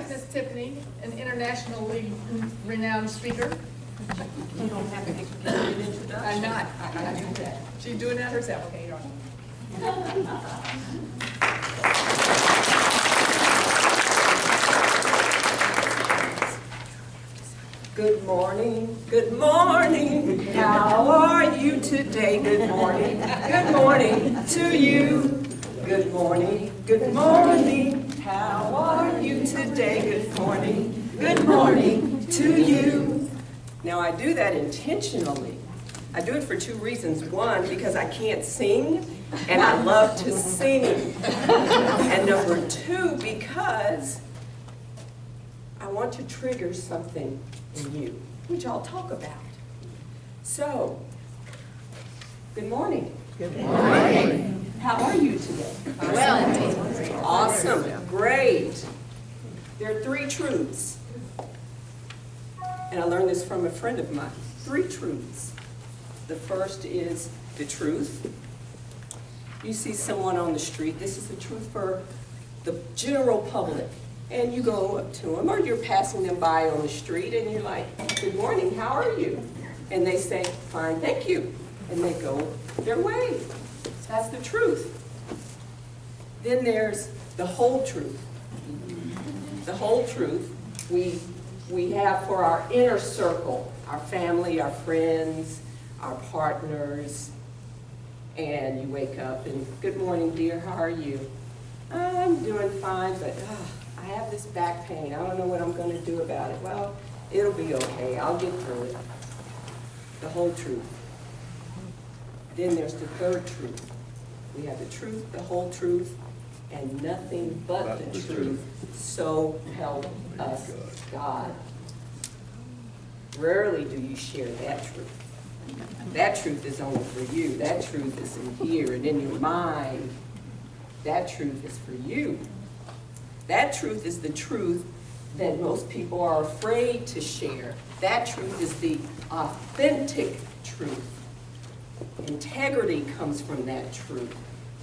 is Miss Tyffany, an internationally renowned speaker. You don't have to give an introduction. I'm not. I do that. She's doing that herself. Okay, you're on. Good morning, good morning. How are you today? Good morning to you. Good morning, good morning. How are you today? Good morning to you. Now I do that intentionally. I do it for two reasons. One, because I can't sing, and I love to sing. And number two, because I want to trigger something in you, which I'll talk about. So, good morning. Good morning. How are you today? Well, Awesome, great. There are three truths. And I learned this from a friend of mine. Three truths. The first is the truth. You see someone on the street, this is the truth for the general public. And you go up to them, or you're passing them by on the street, and you're like, good morning, how are you? And they say, fine, thank you. And they go their way. That's the truth. Then there's the whole truth. The whole truth we have for our inner circle, our family, our friends, our partners. And you wake up and, good morning, dear, how are you? I'm doing fine, but I have this back pain. I don't know what I'm going to do about it. Well, it'll be okay. I'll get through it. The whole truth. Then there's the third truth. We have the truth, the whole truth, and nothing but the truth. So help us God. Rarely do you share that truth. That truth is only for you. That truth is in here and in your mind. That truth is for you. That truth is the truth that most people are afraid to share. That truth is the authentic truth. Integrity comes from that truth.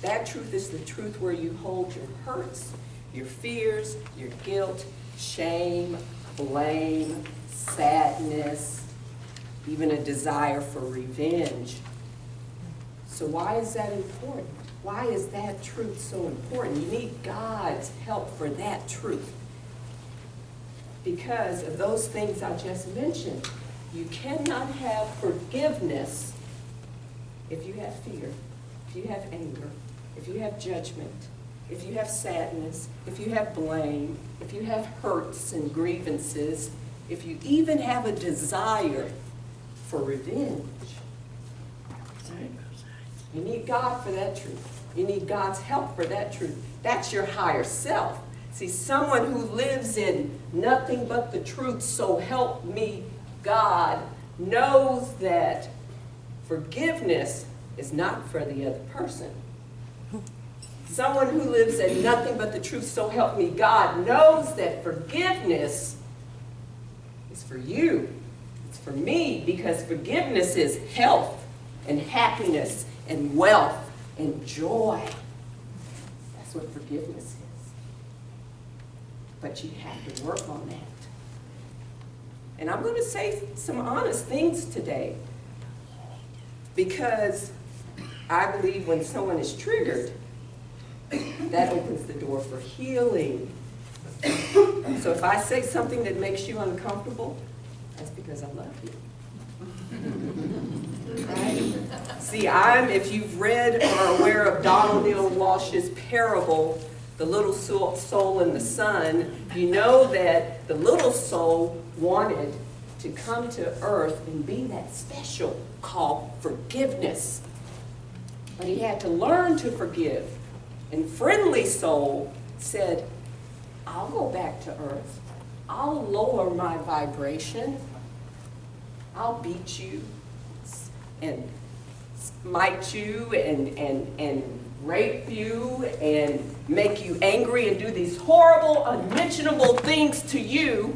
That truth is the truth where you hold your hurts, your fears, your guilt, shame, blame, sadness, even a desire for revenge. So why is that important? Why is that truth so important? You need God's help for that truth. Because of those things I just mentioned, you cannot have forgiveness if you have fear, if you have anger, if you have judgment, if you have sadness, if you have blame, if you have hurts and grievances, if you even have a desire for revenge. You need God for that truth. You need God's help for that truth. That's your higher self. See, someone who lives in nothing but the truth, so help me God, knows that forgiveness is not for the other person. Someone who lives in nothing but the truth, so help me God, knows that forgiveness is for you. It's for me, because forgiveness is health and happiness and wealth and joy. That's what forgiveness is. But you have to work on that. And I'm going to say some honest things today, because I believe when someone is triggered, that opens the door for healing. So if I say something that makes you uncomfortable, that's because I love you. Right? See, if you've read or are aware of Neale Donald Walsh's parable, The Little Soul and the Sun, you know that the little soul wanted to come to earth and be that special called forgiveness. But he had to learn to forgive. And friendly soul said, I'll go back to earth. I'll lower my vibration. I'll beat you and smite you and rape you and make you angry and do these horrible, unmentionable things to you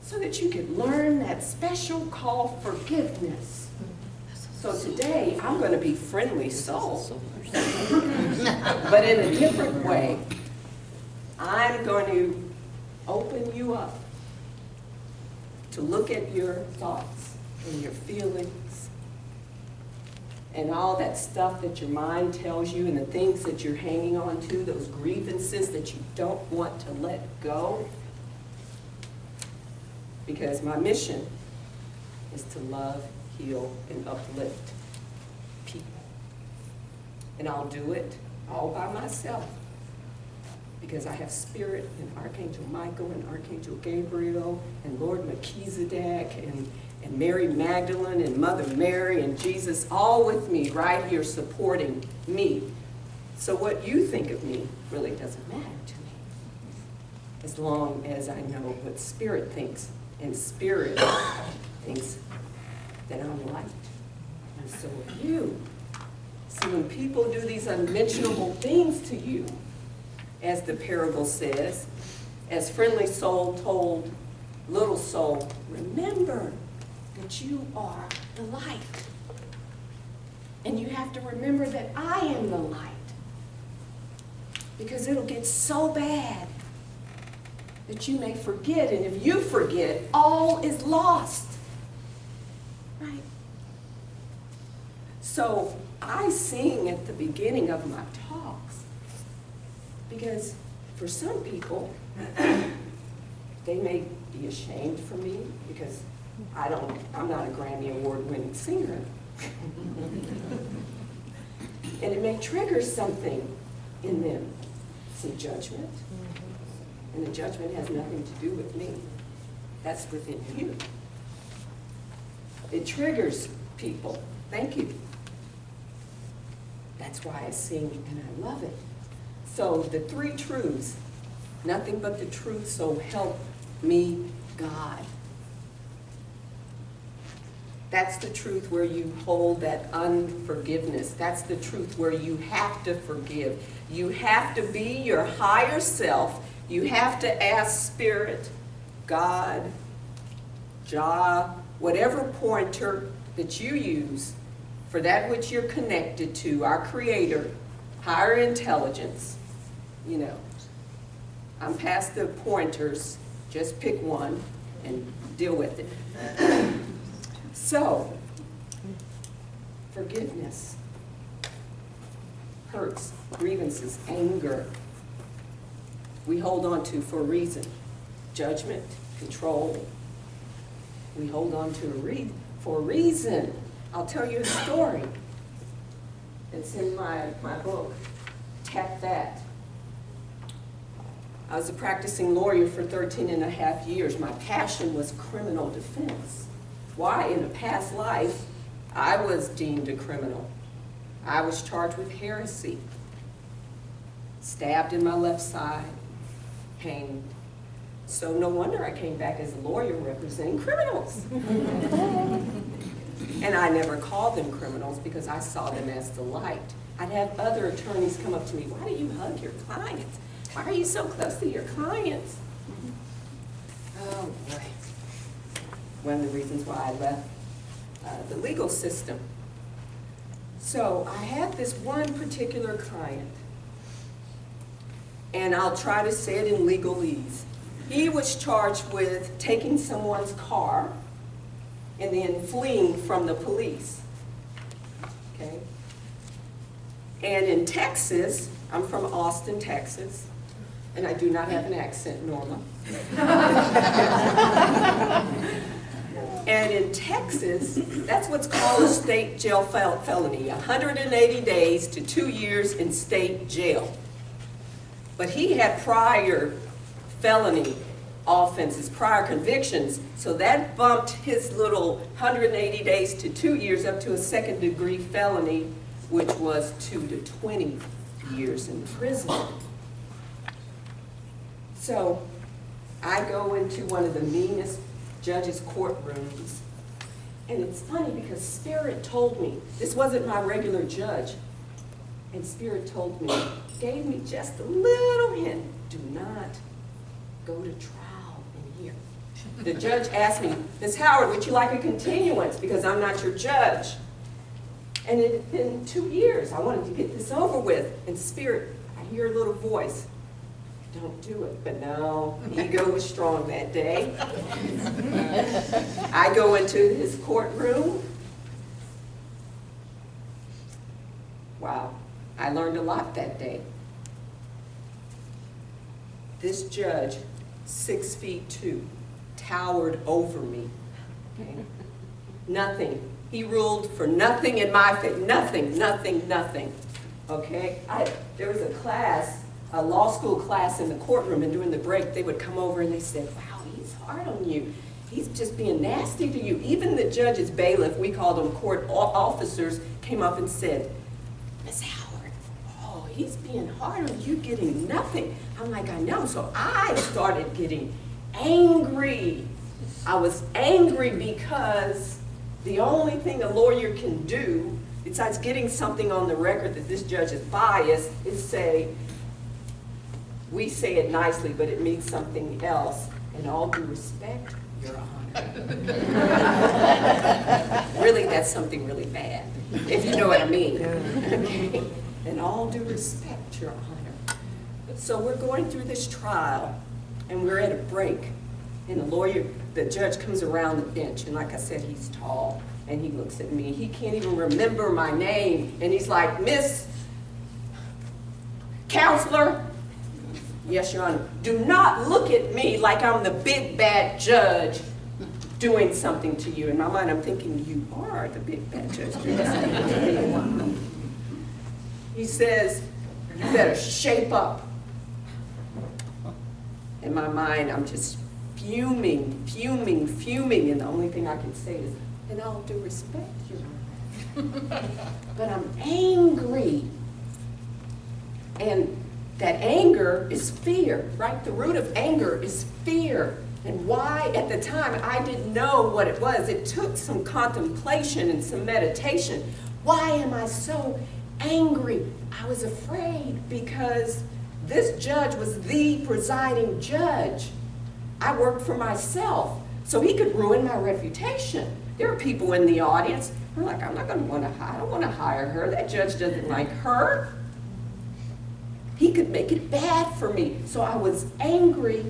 so that you could learn that special call forgiveness. So today, I'm going to be friendly soul, but in a different way. I'm going to open you up to look at your thoughts and your feelings and all that stuff that your mind tells you and the things that you're hanging on to, those grievances that you don't want to let go. Because my mission is to love, heal, and uplift people. And I'll do it all by myself. Because I have Spirit and Archangel Michael and Archangel Gabriel and Lord Melchizedek and Mary Magdalene and Mother Mary and Jesus all with me right here supporting me. So what you think of me really doesn't matter to me. As long as I know what Spirit thinks. And Spirit thinks that I'm light. And so are you. See, when people do these unmentionable things to you, as the parable says, as friendly soul told little soul, remember that you are the light. And you have to remember that I am the light. Because it'll get so bad that you may forget, and if you forget, all is lost. Right? So I sing at the beginning of my talks because for some people, they may be ashamed for me because I'm not a Grammy Award-winning singer. And it may trigger something in them, some judgment. And the judgment has nothing to do with me. That's within you. It triggers people. Thank you. That's why I sing and I love it. So the three truths, nothing but the truth, so help me God. That's the truth where you hold that unforgiveness. That's the truth where you have to forgive. You have to be your higher self. You have to ask Spirit, God, Jah, whatever pointer that you use for that which you're connected to, our Creator, higher intelligence. You know, I'm past the pointers. Just pick one and deal with it. So, forgiveness, hurts, grievances, anger, we hold on to for a reason. Judgment, control, we hold on to for a reason. I'll tell you a story. It's in my book, Tap That. I was a practicing lawyer for 13 and a half years. My passion was criminal defense. Why? In a past life, I was deemed a criminal. I was charged with heresy, stabbed in my left side, hanged. So no wonder I came back as a lawyer representing criminals. And I never called them criminals because I saw them as the light. I'd have other attorneys come up to me, why do you hug your clients? Why are you so close to your clients? Oh boy. One of the reasons why I left the legal system. So I had this one particular client, and I'll try to say it in legalese. He was charged with taking someone's car and then fleeing from the police. Okay? And in Texas, I'm from Austin, Texas, and I do not have an accent, Norma. And in Texas, that's what's called a state jail felony, 180 days to 2 years in state jail. But he had prior felony offenses, prior convictions, so that bumped his little 180 days to 2 years up to a second-degree felony, which was 2 to 20 years in prison. So I go into one of the meanest judges' courtrooms, and it's funny because Spirit told me, this wasn't my regular judge, and Spirit told me, gave me just a little hint, do not go to trial in here. The judge asked me, Ms. Howard, would you like a continuance because I'm not your judge? And it had been 2 years. I wanted to get this over with. And Spirit, I hear a little voice. don't do it. But no, ego was strong that day. I go into his courtroom. Wow, I learned a lot that day. This judge, 6'2", towered over me. Okay? Nothing. He ruled for nothing in my face. Nothing, nothing, nothing. Okay? There was a class, a law school class in the courtroom, and during the break, they would come over and they said, wow, he's hard on you. He's just being nasty to you. Even the judge's bailiff, we called them court officers, came up and said, Miss Howard, oh, he's being hard on you, getting nothing. I'm like, I know. So I started getting angry. I was angry because the only thing a lawyer can do, besides getting something on the record that this judge is biased, is say, we say it nicely, but it means something else. In all due respect, Your Honor. Really, that's something really bad, if you know what I mean. Okay? In all due respect, Your Honor. So we're going through this trial, and we're at a break. And the judge comes around the bench, and like I said, he's tall, and he looks at me. He can't even remember my name, and he's like, Miss Counselor, yes, Your Honor, do not look at me like I'm the big bad judge doing something to you. In my mind, I'm thinking, you are the big bad judge doing something to me. He says, you better shape up. In my mind, I'm just fuming, and the only thing I can say is, in all due respect, Your Honor. But I'm angry. And that anger is fear, right? The root of anger is fear. And why, at the time, I didn't know what it was. It took some contemplation and some meditation. Why am I so angry? I was afraid because this judge was the presiding judge. I worked for myself, so he could ruin my reputation. There are people in the audience who are like, I'm not going to want to hire. I don't want to hire her. That judge doesn't like her. He could make it bad for me. So I was angry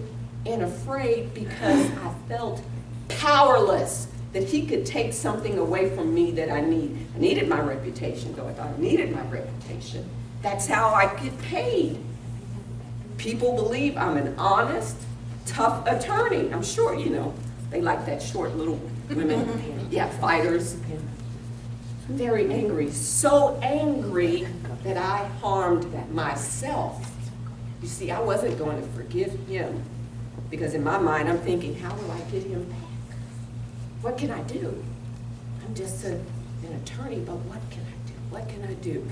and afraid because I felt powerless, that he could take something away from me that I need. I needed my reputation, though. I thought I needed my reputation. That's how I get paid. People believe I'm an honest, tough attorney. I'm sure, you know, they like that short little women. Yeah, fighters. Very angry. So angry that I harmed myself. You see, I wasn't going to forgive him because in my mind I'm thinking, how will I get him back? What can I do? I'm just an attorney, but what can I do? What can I do?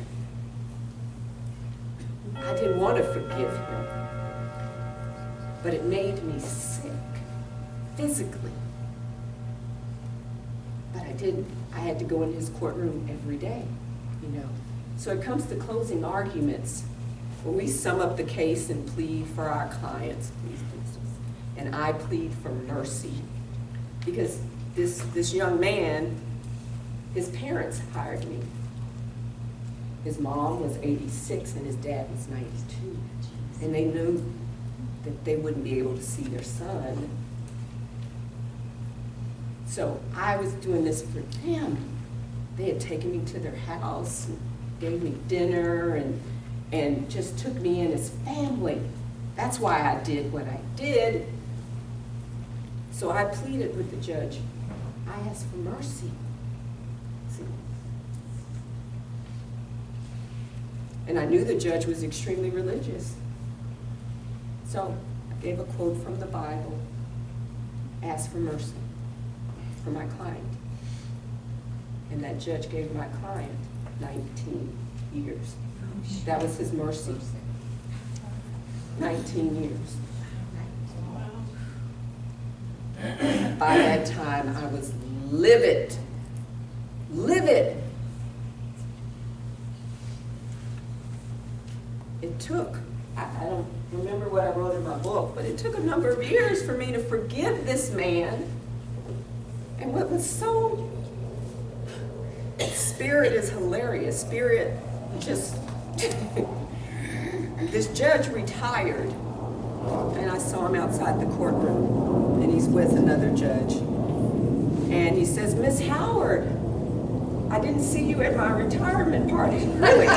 I didn't want to forgive him, but it made me sick, physically. But I didn't. I had to go in his courtroom every day, you know. So it comes to closing arguments, where we sum up the case and plead for our clients, and I plead for mercy. Because this young man, his parents hired me. His mom was 86 and his dad was 92. And they knew that they wouldn't be able to see their son. So I was doing this for them. They had taken me to their house, and gave me dinner, and just took me in as family. That's why I did what I did. So I pleaded with the judge. I asked for mercy. See? And I knew the judge was extremely religious. So I gave a quote from the Bible, asked for mercy for my client. And that judge gave my client 19 years. That was his mercy. 19 years. By that time, I was livid. Livid. It took, I don't remember what I wrote in my book, but it took a number of years for me to forgive this man. And what was so, Spirit is hilarious. Spirit just, this judge retired, And I saw him outside the courtroom, and he's with another judge. And he says, Miss Howard, I didn't see you at my retirement party. Really?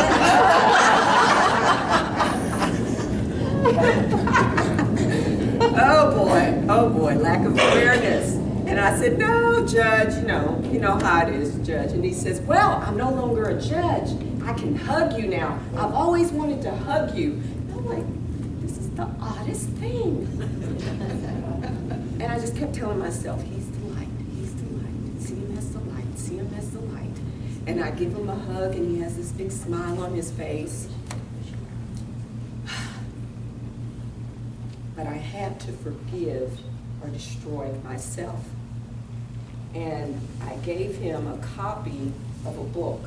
Oh boy, lack of awareness. And I said, no, Judge, you know how it is, Judge. And he says, well, I'm no longer a judge. I can hug you now. I've always wanted to hug you. And I'm like, this is the oddest thing. And I just kept telling myself, he's the light, see him as the light, see him as the light. And I give him a hug, and he has this big smile on his face. But I had to forgive or destroy myself. And I gave him a copy of a book.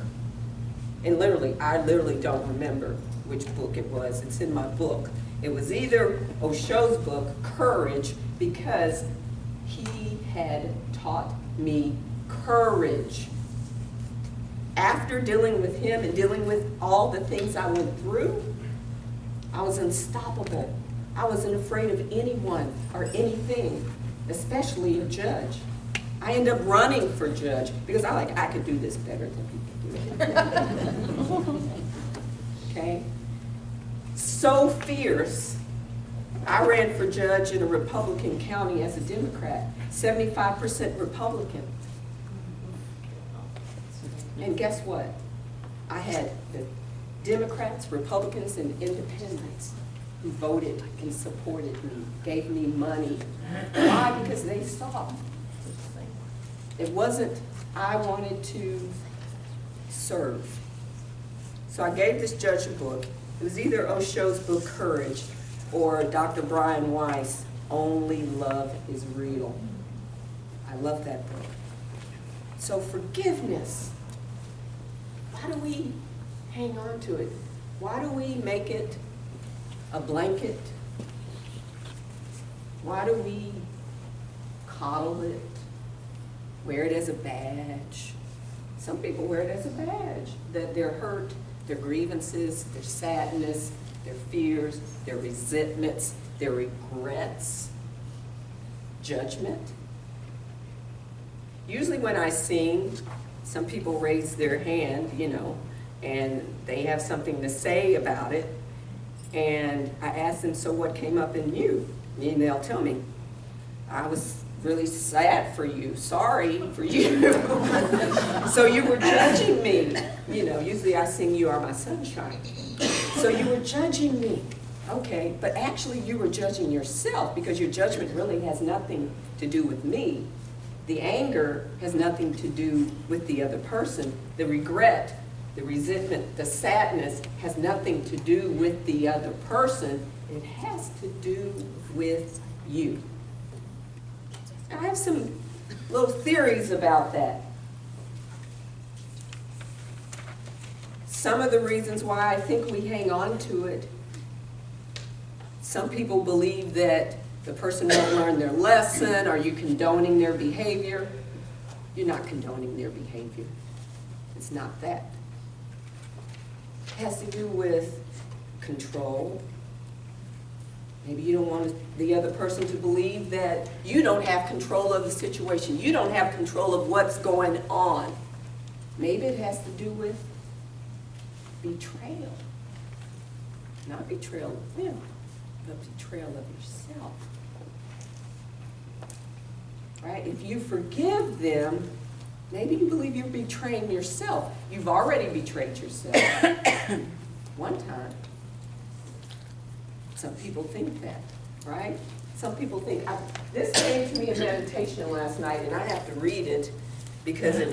And I literally don't remember which book it was. It's in my book. It was either Osho's book, Courage, because he had taught me courage. After dealing with him and dealing with all the things I went through, I was unstoppable. I wasn't afraid of anyone or anything, especially a judge. I ended up running for judge because I could do this better than people do it. Okay? So fierce. I ran for judge in a Republican county as a Democrat, 75% Republican. And guess what? I had the Democrats, Republicans, and independents who voted and supported me, gave me money. Why? Because they saw. It wasn't, I wanted to serve. So I gave this judge a book. It was either Osho's book, Courage, or Dr. Brian Weiss, Only Love is Real. I love that book. So forgiveness. Why do we hang on to it? Why do we make it a blanket? Why do we coddle it? Wear it as a badge? Some people wear it as a badge, that their hurt, their grievances, their sadness, their fears, their resentments, their regrets, judgment. Usually when I sing, some people raise their hand, and they have something to say about it. And I ask them, so what came up in you? And they'll tell me, I was really sad for you, sorry for you. So you were judging me. Usually I sing You Are My Sunshine. So you were judging me. Okay, but actually you were judging yourself because your judgment really has nothing to do with me. The anger has nothing to do with the other person. The regret, the resentment, the sadness has nothing to do with the other person. It has to do with you. I have some little theories about that. Some of the reasons why I think we hang on to it. Some people believe that the person won't learn their lesson. Are you condoning their behavior? You're not condoning their behavior. It's not that. It has to do with control. Maybe you don't want the other person to believe that you don't have control of the situation. You don't have control of what's going on. Maybe it has to do with betrayal. Not betrayal of them, but betrayal of yourself. Right? If you forgive them, maybe you believe you're betraying yourself. You've already betrayed yourself one time. Some people think that, right? Some people think, this came to me in meditation last night, and I have to read it because it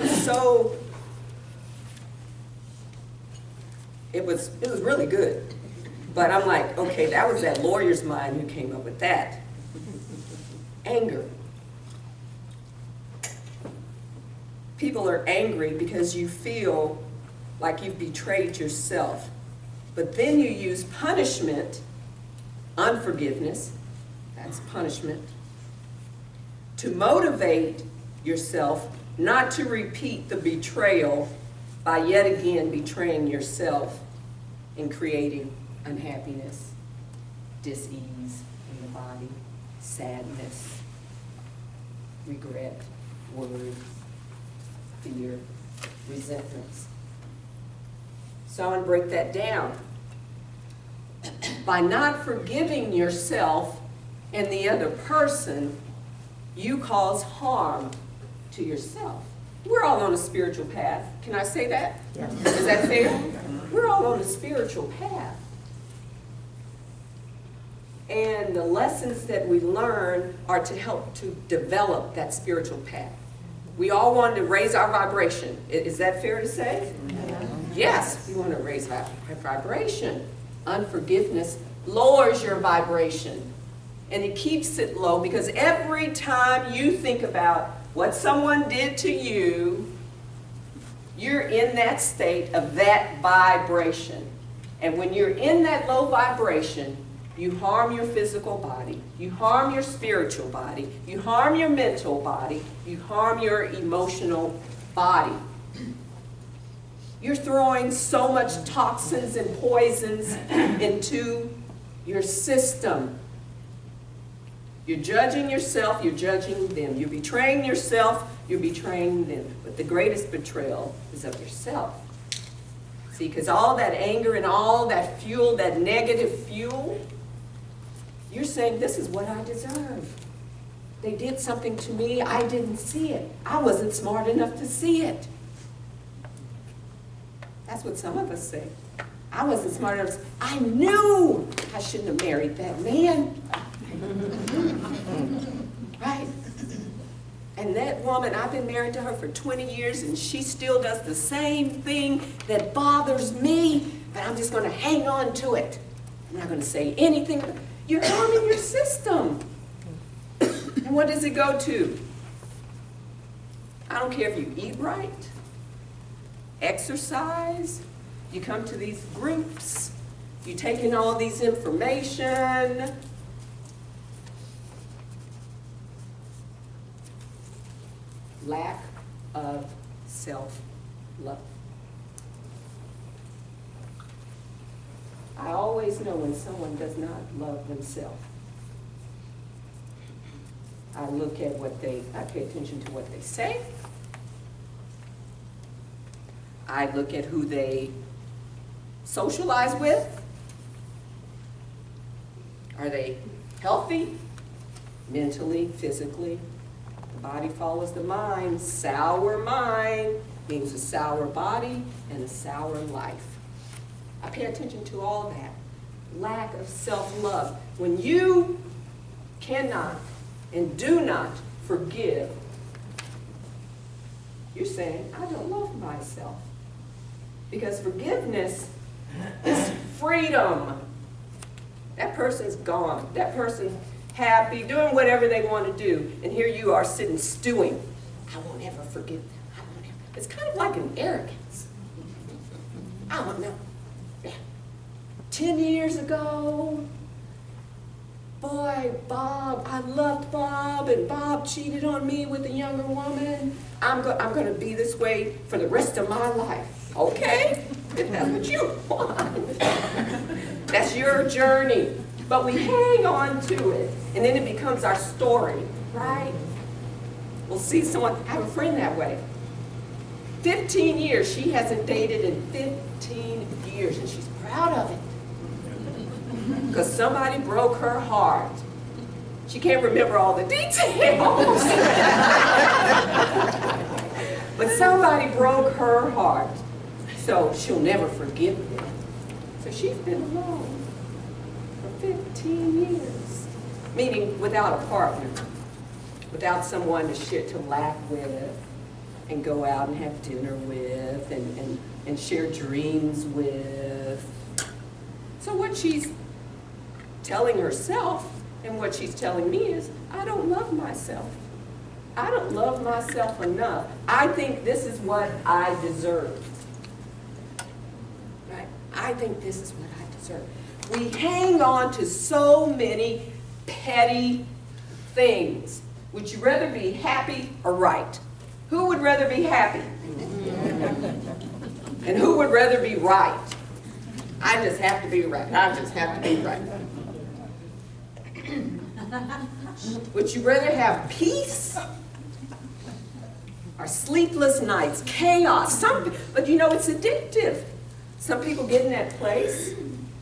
was really good. But I'm like, okay, that was that lawyer's mind who came up with that. Anger. People are angry because you feel like you've betrayed yourself. But then you use punishment, unforgiveness, that's punishment, to motivate yourself not to repeat the betrayal by yet again betraying yourself and creating unhappiness, dis-ease in the sadness, regret, worry, fear, resentments. So I want to break that down. By not forgiving yourself and the other person, you cause harm to yourself. We're all on a spiritual path. Can I say that? Yes. Is that fair? We're all on a spiritual path. And the lessons that we learn are to help to develop that spiritual path. We all want to raise our vibration. Is that fair to say? Yes, we want to raise our vibration. Unforgiveness lowers your vibration. And it keeps it low because every time you think about what someone did to you, you're in that state of that vibration. And when you're in that low vibration, you harm your physical body, you harm your spiritual body, you harm your mental body, you harm your emotional body. You're throwing so much toxins and poisons into your system. You're judging yourself, you're judging them. You're betraying yourself, you're betraying them. But the greatest betrayal is of yourself. See, because all that anger and all that fuel, that negative fuel, you're saying, this is what I deserve. They did something to me, I didn't see it. I wasn't smart enough to see it. That's what some of us say. I wasn't smart enough. I knew I shouldn't have married that man. Right? And that woman, I've been married to her for 20 years and she still does the same thing that bothers me, but I'm just going to hang on to it. I'm not going to say anything. You're harming your system. And what does it go to? I don't care if you eat right, exercise, you come to these groups, you take in all these information. Lack of self-love. I always know when someone does not love themselves. I look at I pay attention to what they say. I look at who they socialize with. Are they healthy? Mentally, physically? The body follows the mind. Sour mind means a sour body and a sour life. I pay attention to all that. Lack of self-love. When you cannot and do not forgive, you're saying, I don't love myself. Because forgiveness is freedom. That person's gone. That person's happy, doing whatever they want to do. And here you are sitting stewing. I won't ever forgive them. I won't ever. It's kind of like an arrogance. I don't know. 10 years ago, boy, Bob, I loved Bob, and Bob cheated on me with a younger woman. I'm going to be this way for the rest of my life. Okay, if that's what you want. That's your journey. But we hang on to it, and then it becomes our story, right? We'll see someone, I have a friend that way. 15 years, she hasn't dated in 15 years, and she's proud of it. Because somebody broke her heart. She can't remember all the details. But somebody broke her heart. So she'll never forgive them. So she's been alone for 15 years. Meaning without a partner. Without someone to share, to laugh with, and go out and have dinner with, and share dreams with. So what she's telling herself and what she's telling me is, I don't love myself. I don't love myself enough. I think this is what I deserve. Right? I think this is what I deserve. We hang on to so many petty things. Would you rather be happy or right? Who would rather be happy? And who would rather be right? I just have to be right. I just have to be right. Would you rather have peace or sleepless nights, chaos? But you know, it's addictive. Some people get in that place,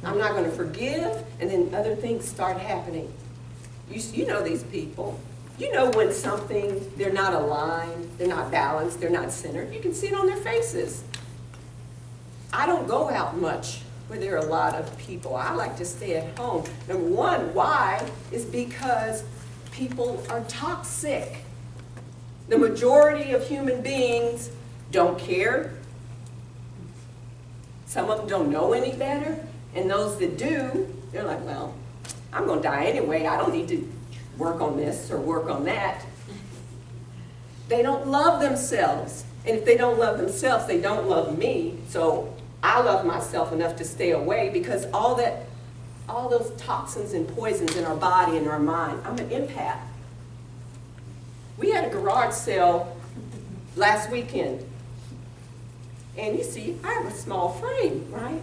I'm not going to forgive, and then other things start happening. You know these people. You know when something, they're not aligned, they're not balanced, they're not centered. You can see it on their faces. I don't go out much where there are a lot of people. I like to stay at home. Number one, why? Is because people are toxic. The majority of human beings don't care. Some of them don't know any better. And those that do, they're like, well, I'm going to die anyway. I don't need to work on this or work on that. They don't love themselves. And if they don't love themselves, they don't love me. So I love myself enough to stay away, because all those toxins and poisons in our body and our mind. I'm an empath. We had a garage sale last weekend. And you see, I have a small frame, right?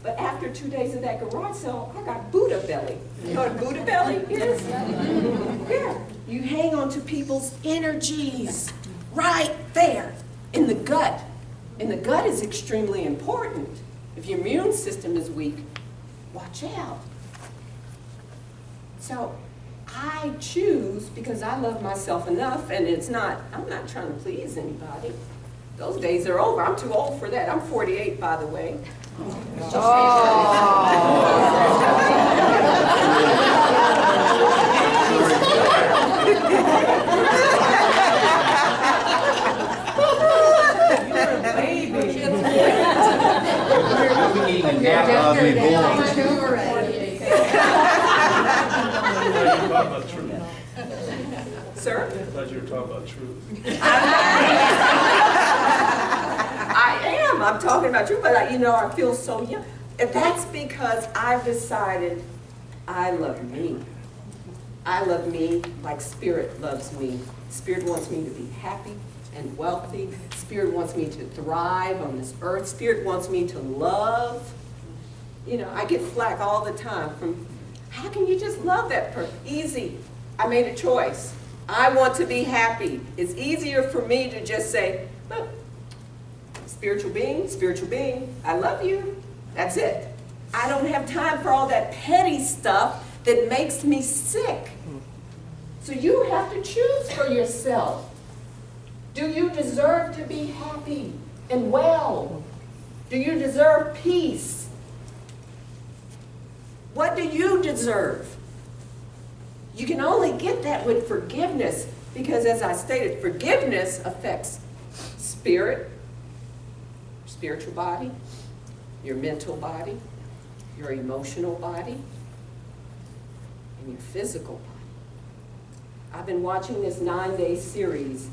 But after 2 days of that garage sale, I got Buddha belly. You know what Buddha belly is? Yeah. You hang on to people's energies right there in the gut. And the gut is extremely important. If your immune system is weak, watch out. So I choose, because I love myself enough, and I'm not trying to please anybody. Those days are over. I'm too old for that. I'm 48, by the way. Sir? I thought you were talking about truth. I am. I'm talking about truth, but I feel so young. And that's because I've decided I love me. I love me like Spirit loves me. Spirit wants me to be happy and wealthy. Spirit wants me to thrive on this earth. Spirit wants me to love. I get flack all the time from, how can you just love that person? Easy. I made a choice. I want to be happy. It's easier for me to just say, look, spiritual being, I love you. That's it. I don't have time for all that petty stuff that makes me sick. So you have to choose for yourself. Do you deserve to be happy and well? Do you deserve peace? What do you deserve? You can only get that with forgiveness, because as I stated, forgiveness affects spirit, spiritual body, your mental body, your emotional body, and your physical body. I've been watching this 9-day series,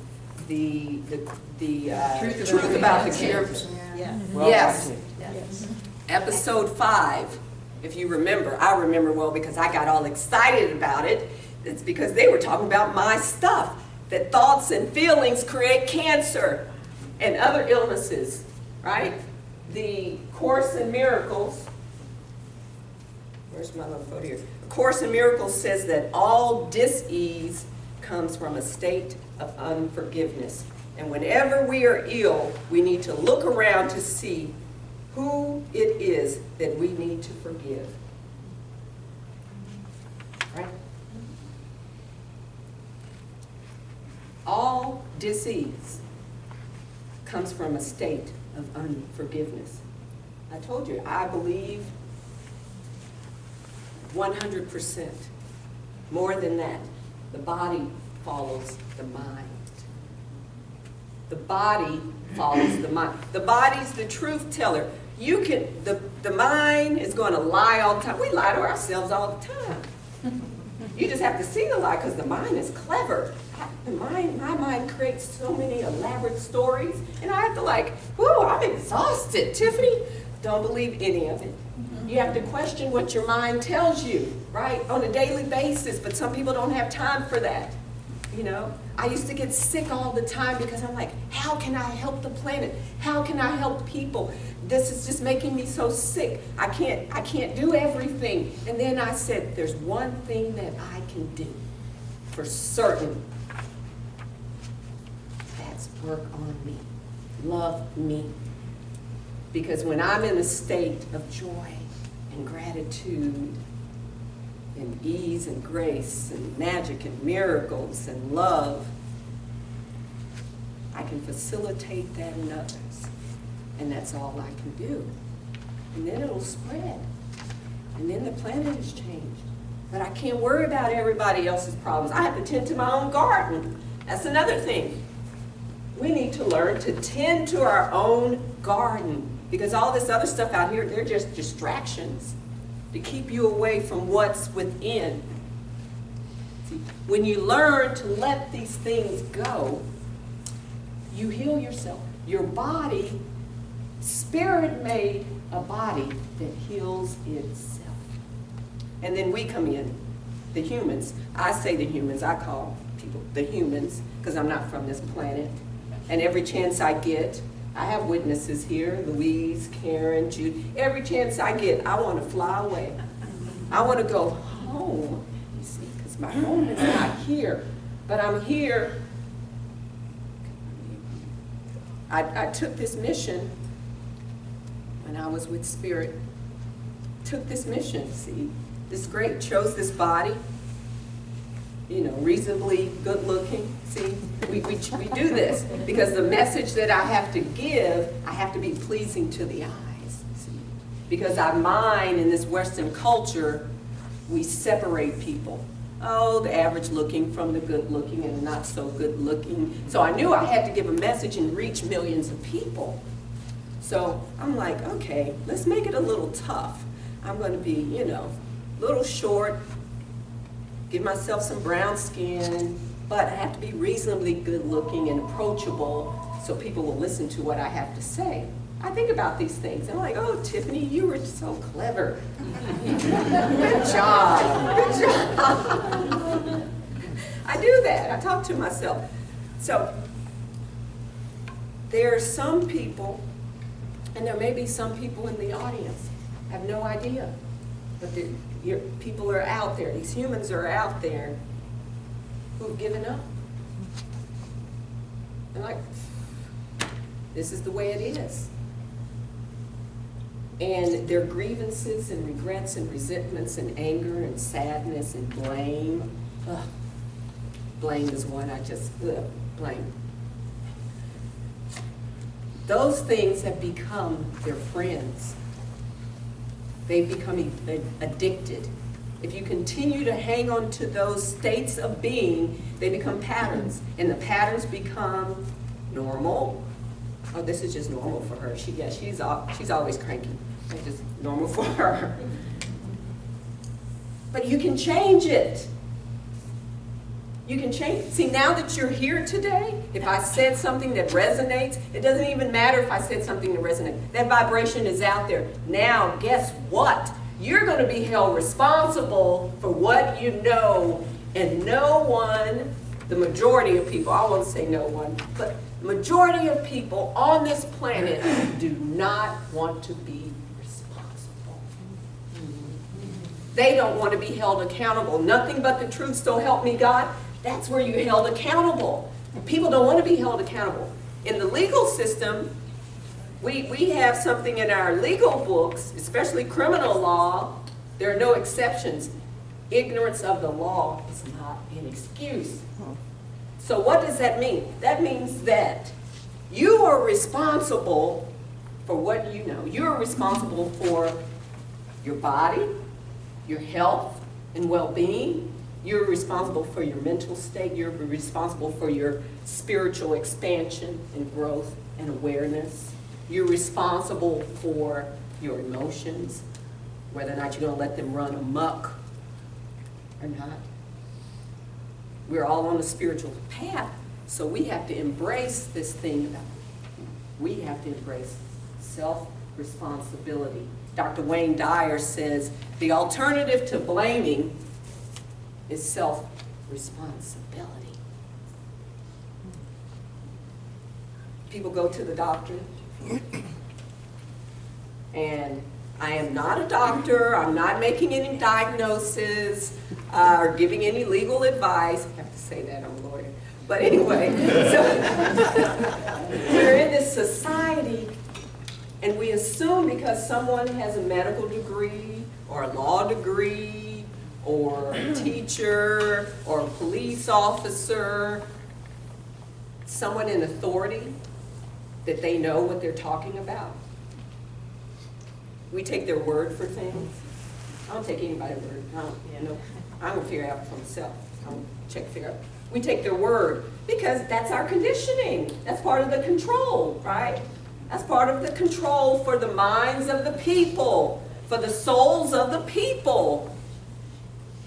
the truth about the character. Yeah. Yes. Episode 5. If you remember, I remember well because I got all excited about it. It's because they were talking about my stuff, that thoughts and feelings create cancer and other illnesses, right? The Course in Miracles, where's my little photo here? The Course in Miracles says that all dis-ease comes from a state of unforgiveness. And whenever we are ill, we need to look around to see who it is that we need to forgive. Right? All disease comes from a state of unforgiveness. I told you, I believe 100%. More than that, the body follows the mind. The body follows the mind. The body's the truth teller. The mind is going to lie all the time. We lie to ourselves all the time. You just have to see the lie, because the mind is clever. My mind creates so many elaborate stories, and I have to I'm exhausted. Tyffany, don't believe any of it. You have to question what your mind tells you, right, on a daily basis, but some people don't have time for that. I used to get sick all the time because I'm like, how can I help the planet? How can I help people? This is just making me so sick. I can't do everything. And then I said, there's one thing that I can do. for certain. That's work on me. Love me. Because when I'm in a state of joy and gratitude and ease and grace and magic and miracles and love, I can facilitate that in others. And that's all I can do. And then it'll spread. And then the planet has changed. But I can't worry about everybody else's problems. I have to tend to my own garden. That's another thing. We need to learn to tend to our own garden. Because all this other stuff out here, they're just distractions to keep you away from what's within. See, when you learn to let these things go, you heal yourself. Your body, Spirit made a body that heals itself. And then we come in, the humans. I say the humans, I call people the humans, because I'm not from this planet. And every chance I get, I have witnesses here, Louise, Karen, Jude. Every chance I get, I want to fly away. I want to go home, you see, because my home is not here. But I'm here. I took this mission when I was with Spirit. Took this mission, see. This great, chose this body, you know, reasonably good looking. See, we do this because the message that I have to give, I have to be pleasing to the eyes. See, because our mind in this Western culture, we separate people. Oh, the average looking from the good looking and not so good looking. So I knew I had to give a message and reach millions of people. So I'm like, okay, let's make it a little tough. I'm going to be, you know, a little short, give myself some brown skin, but I have to be reasonably good looking and approachable so people will listen to what I have to say. I think about these things. I'm like, oh, Tyffany, you were so clever. Good job. Good job. I do that. I talk to myself. So there are some people, and there may be some people in the audience, I have no idea. But people are out there. These humans are out there who've given up. They're like, this is the way it is. And their grievances and regrets and resentments and anger and sadness and blame. Ugh. Blame is one I just, blame. Those things have become their friends. They've become addicted. If you continue to hang on to those states of being, they become patterns. And the patterns become normal. Oh, this is just normal for her. She's always cranky. It's just normal for her. But you can change it. You can change it. See, now that you're here today, if I said something that resonates, it doesn't even matter if I said something that resonates. That vibration is out there. Now, guess what? You're going to be held responsible for what you know, and no one, the majority of people, I won't say no one, but the majority of people on this planet do not want to be responsible. They don't want to be held accountable. Nothing but the truth, so help me God. That's where you're held accountable. People don't want to be held accountable. In the legal system, we have something in our legal books, especially criminal law, there are no exceptions. Ignorance of the law is not an excuse. So what does that mean? That means that you are responsible for what you know. You are responsible for your body, your health and well-being. You're responsible for your mental state. You're responsible for your spiritual expansion and growth and awareness. You're responsible for your emotions, whether or not you're going to let them run amok or not. We're all on a spiritual path, so we have to embrace this thing. We have to embrace self-responsibility. Dr. Wayne Dyer says the alternative to blaming is self-responsibility. People go to the doctor and I am not a doctor. I'm not making any diagnoses or giving any legal advice. I have to say that, I'm a lawyer. But anyway, so we're in this society, and we assume because someone has a medical degree or a law degree or a teacher or a police officer, someone in authority, that they know what they're talking about. We take their word for things. I don't take anybody's word. I'm gonna figure it out for myself. I'm gonna figure out. We take their word because that's our conditioning. That's part of the control, right? That's part of the control for the minds of the people, for the souls of the people.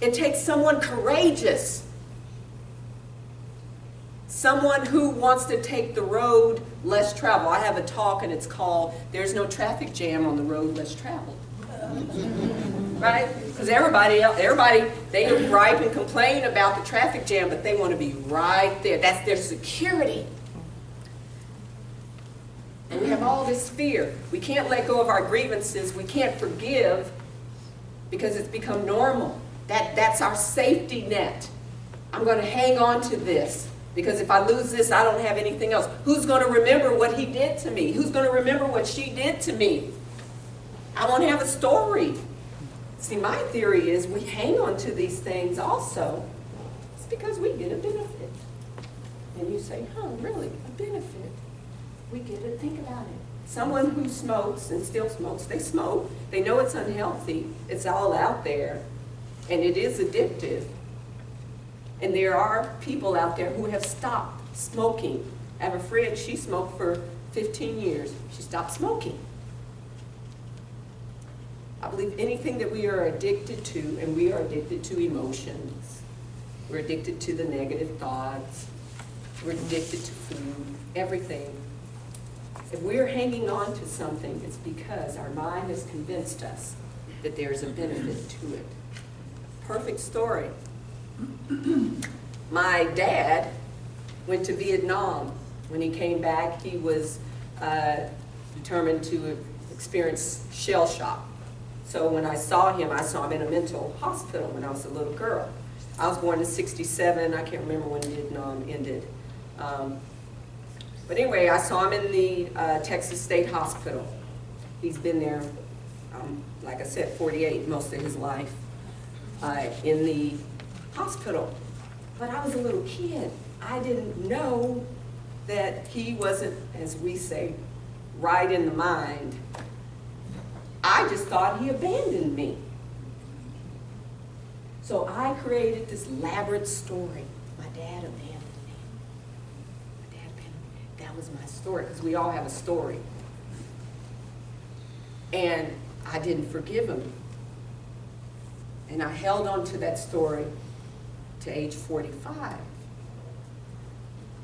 It takes someone courageous, someone who wants to take the road less traveled. I have a talk and it's called, "There's No Traffic Jam on the Road Less Traveled." Right? Because everybody, they gripe and complain about the traffic jam, but they want to be right there. That's their security. And we have all this fear. We can't let go of our grievances. We can't forgive because it's become normal. That's our safety net. I'm going to hang on to this because if I lose this, I don't have anything else. Who's going to remember what he did to me? Who's going to remember what she did to me? I want to have a story. See, my theory is we hang on to these things also. It's because we get a benefit. And you say, huh, really, a benefit? We get it, think about it. Someone who smokes and still smokes, they smoke. They know it's unhealthy. It's all out there. And it is addictive. And there are people out there who have stopped smoking. I have a friend, she smoked for 15 years. She stopped smoking. I believe anything that we are addicted to, and we are addicted to emotions. We're addicted to the negative thoughts. We're addicted to food, everything. If we're hanging on to something, it's because our mind has convinced us that there's a benefit to it. Perfect story. My dad went to Vietnam. When he came back, he was determined to experience shell shock. So when I saw him in a mental hospital when I was a little girl. I was born in '67. I can't remember when Vietnam ended. But anyway, I saw him in the Texas State Hospital. He's been there, like I said, 48 most of his life in the hospital. But I was a little kid. I didn't know that he wasn't, as we say, right in the mind. I just thought he abandoned me. So I created this elaborate story. My dad abandoned me. My dad abandoned me. That was my story, because we all have a story. And I didn't forgive him. And I held on to that story to age 45,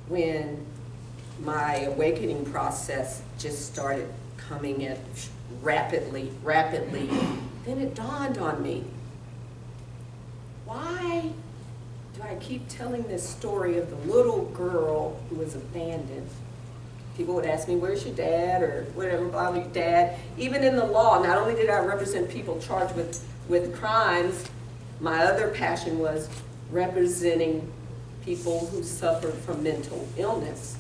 when my awakening process just started coming at rapidly. Then it dawned on me, why do I keep telling this story of the little girl who was abandoned? People would ask me, where's your dad, or whatever, blah, blah, dad. Even in the law, not only did I represent people charged with crimes, my other passion was representing people who suffered from mental illness.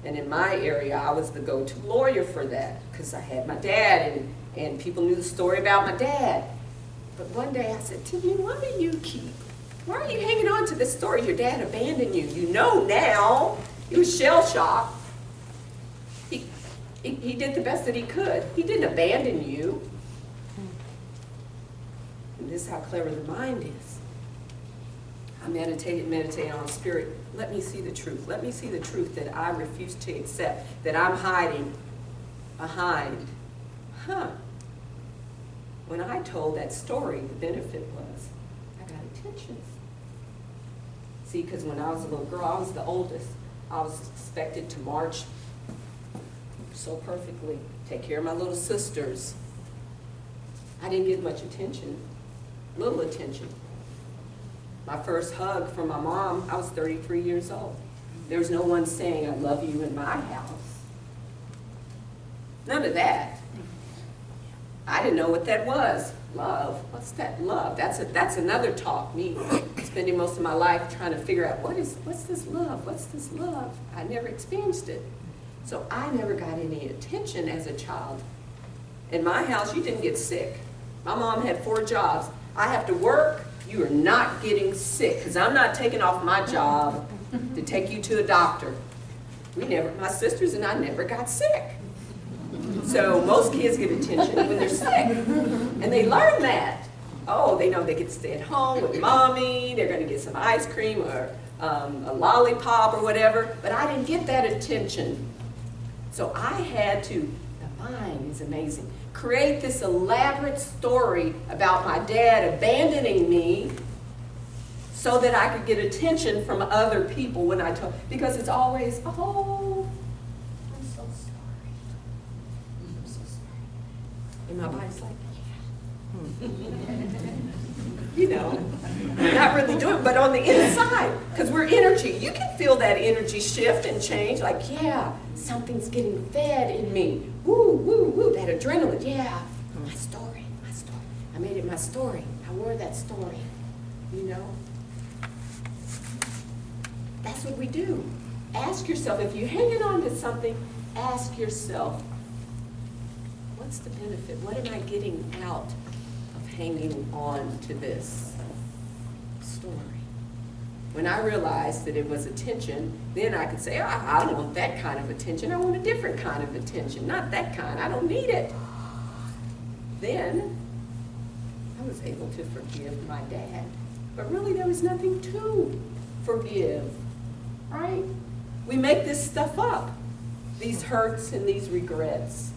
And in my area, I was the go-to lawyer for that, because I had my dad, and people knew the story about my dad. But one day I said, Tiffany, why are you hanging on to this story? Your dad abandoned you. You know now. He was shell-shocked. He did the best that he could. He didn't abandon you. And this is how clever the mind is. I meditated on spirit. Let me see the truth. Let me see the truth that I refuse to accept, that I'm hiding behind. When I told that story, the benefit was I got attention. See, because when I was a little girl, I was the oldest. I was expected to march so perfectly, take care of my little sisters. I didn't get much attention, little attention. My first hug from my mom, I was 33 years old. There was no one saying, I love you in my house. None of that. I didn't know what that was. Love, what's that love? That's another talk, me spending most of my life trying to figure out what's this love? What's this love? I never experienced it. So I never got any attention as a child. In my house, you didn't get sick. My mom had 4 jobs. I have to work, you are not getting sick, because I'm not taking off my job to take you to a doctor. My sisters and I never got sick. So most kids get attention when they're sick. And they learn that. Oh, they know they get to stay at home with mommy, they're going to get some ice cream or a lollipop or whatever. But I didn't get that attention. So I had to, the mind is amazing, create this elaborate story about my dad abandoning me so that I could get attention from other people when I talk. Because it's always, oh, I'm so sorry. I'm so sorry. And my body's like, yeah. You know, not really doing it, but on the inside, because we're energy. You can feel that energy shift and change, like, yeah, something's getting fed in me. Woo, woo, woo, that adrenaline, yeah. My story, my story. I made it my story. I wore that story, you know. That's what we do. Ask yourself, if you're hanging on to something, ask yourself, what's the benefit? What am I getting out of hanging on to this story? When I realized that it was attention, then I could say, oh, I don't want that kind of attention. I want a different kind of attention, not that kind. I don't need it. Then I was able to forgive my dad. But really, there was nothing to forgive, right? We make this stuff up, these hurts and these regrets,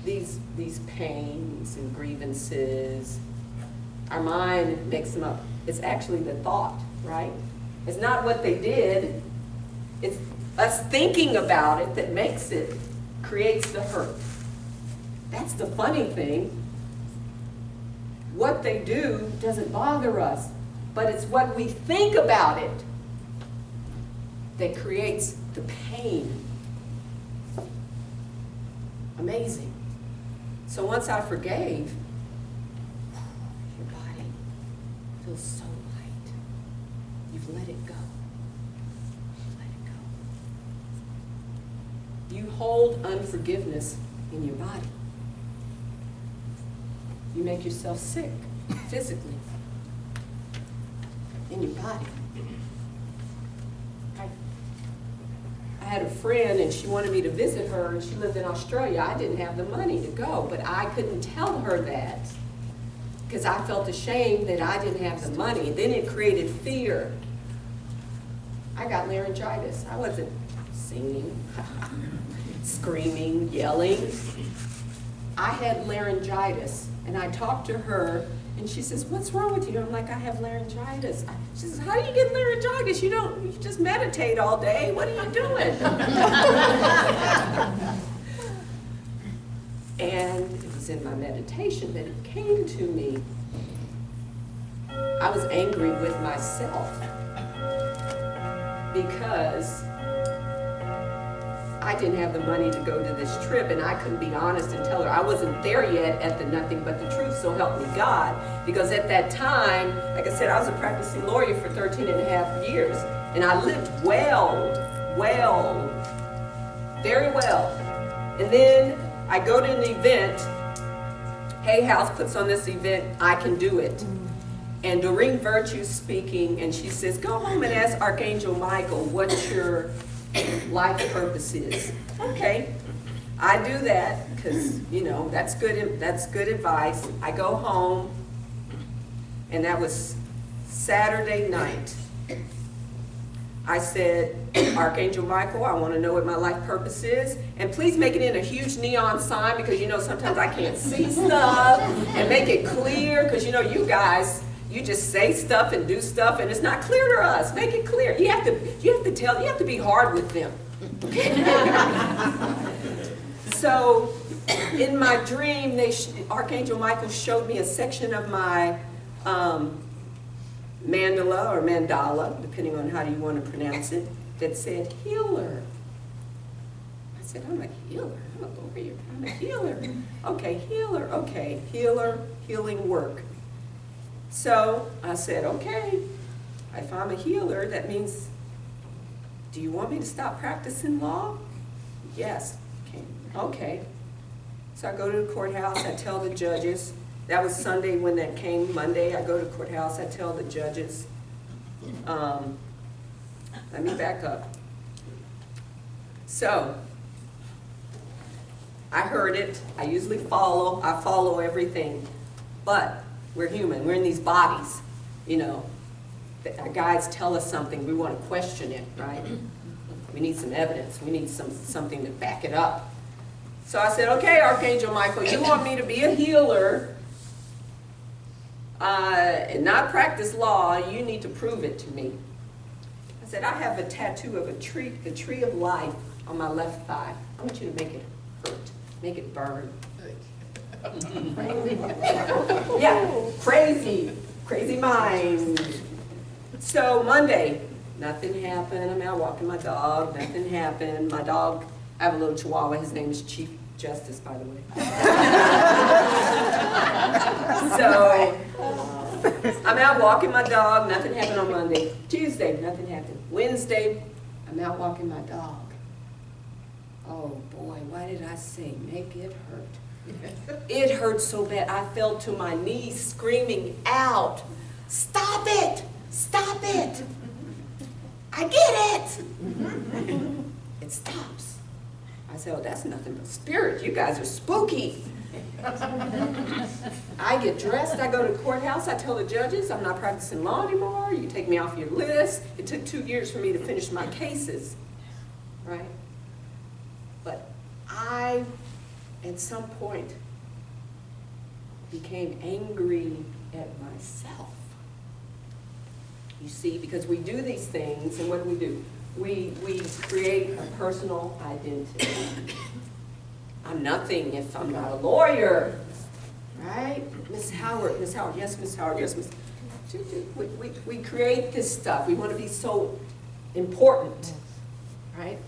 these pains and grievances. Our mind makes them up. It's actually the thought, right? It's not what they did. It's us thinking about it that makes it, creates the hurt. That's the funny thing. What they do doesn't bother us, but it's what we think about it that creates the pain. Amazing. So once I forgave, your body feels so light. You've let it go. You let it go. You hold unforgiveness in your body. You make yourself sick physically in your body. I had a friend and she wanted me to visit her and she lived in Australia. I didn't have the money to go, but I couldn't tell her that because I felt ashamed that I didn't have the money. Then it created fear. I got laryngitis. I wasn't singing, screaming, yelling. I had laryngitis and I talked to her and she says, what's wrong with you? I'm like, I have laryngitis. She says, how do you get laryngitis? You just meditate all day. What are you doing? And it was in my meditation that it came to me. I was angry with myself because I didn't have the money to go to this trip and I couldn't be honest and tell her I wasn't there yet at the Nothing But the Truth, so help me God. Because at that time, like I said, I was a practicing lawyer for 13 and a half years and I lived very well. And then I go to an event, Hay House puts on this event, I Can Do It. And Doreen Virtue's speaking and she says, go home and ask Archangel Michael what your life purpose is. Okay, I do that because, you know, that's good advice. I go home and that was Saturday night. I said, Archangel Michael, I want to know what my life purpose is, and please make it in a huge neon sign because, you know, sometimes I can't see stuff, and make it clear because, you know, you guys, you just say stuff and do stuff and it's not clear to us. Make it clear. You have to be hard with them. So in my dream, Archangel Michael showed me a section of my mandala or mandala, depending on how you want to pronounce it, that said healer. I said, I'm a healer, I'm a warrior, I'm a healer. Okay, healer, okay, healer, healing work. So I said, okay, if I'm a healer, that means, do you want me to stop practicing law? Yes. Okay. So I go to the courthouse, I tell the judges, that was Sunday when that came, Monday I go to the courthouse, I tell the judges, let me back up. So, I heard it, I usually I follow everything, but we're human, we're in these bodies, you know. Our guides tell us something, we want to question it, right? We need some evidence, we need something to back it up. So I said, okay, Archangel Michael, you want me to be a healer and not practice law, you need to prove it to me. I said, I have a tattoo of the tree of life on my left thigh. I want you to make it hurt, make it burn. Yeah, crazy mind. So Monday, nothing happened. I'm out walking my dog, nothing happened. My dog, I have a little chihuahua, his name is Chief Justice, by the way. So, I'm out walking my dog, nothing happened on Monday. Tuesday, nothing happened. Wednesday, I'm out walking my dog. Oh boy, why did I say make it hurt? It hurt so bad, I fell to my knees screaming out, stop it, stop it. I get it. It stops. I said, oh, that's nothing but spirit. You guys are spooky. I get dressed, I go to the courthouse, I tell the judges I'm not practicing law anymore, you take me off your list. It took 2 years for me to finish my cases, right? But I, at some point, became angry at myself. You see, because we do these things, and what do? We create a personal identity. I'm nothing if I'm not a lawyer, right? Miss Howard, yes, Miss Howard, yes, Miss. We create this stuff. We want to be so important, right?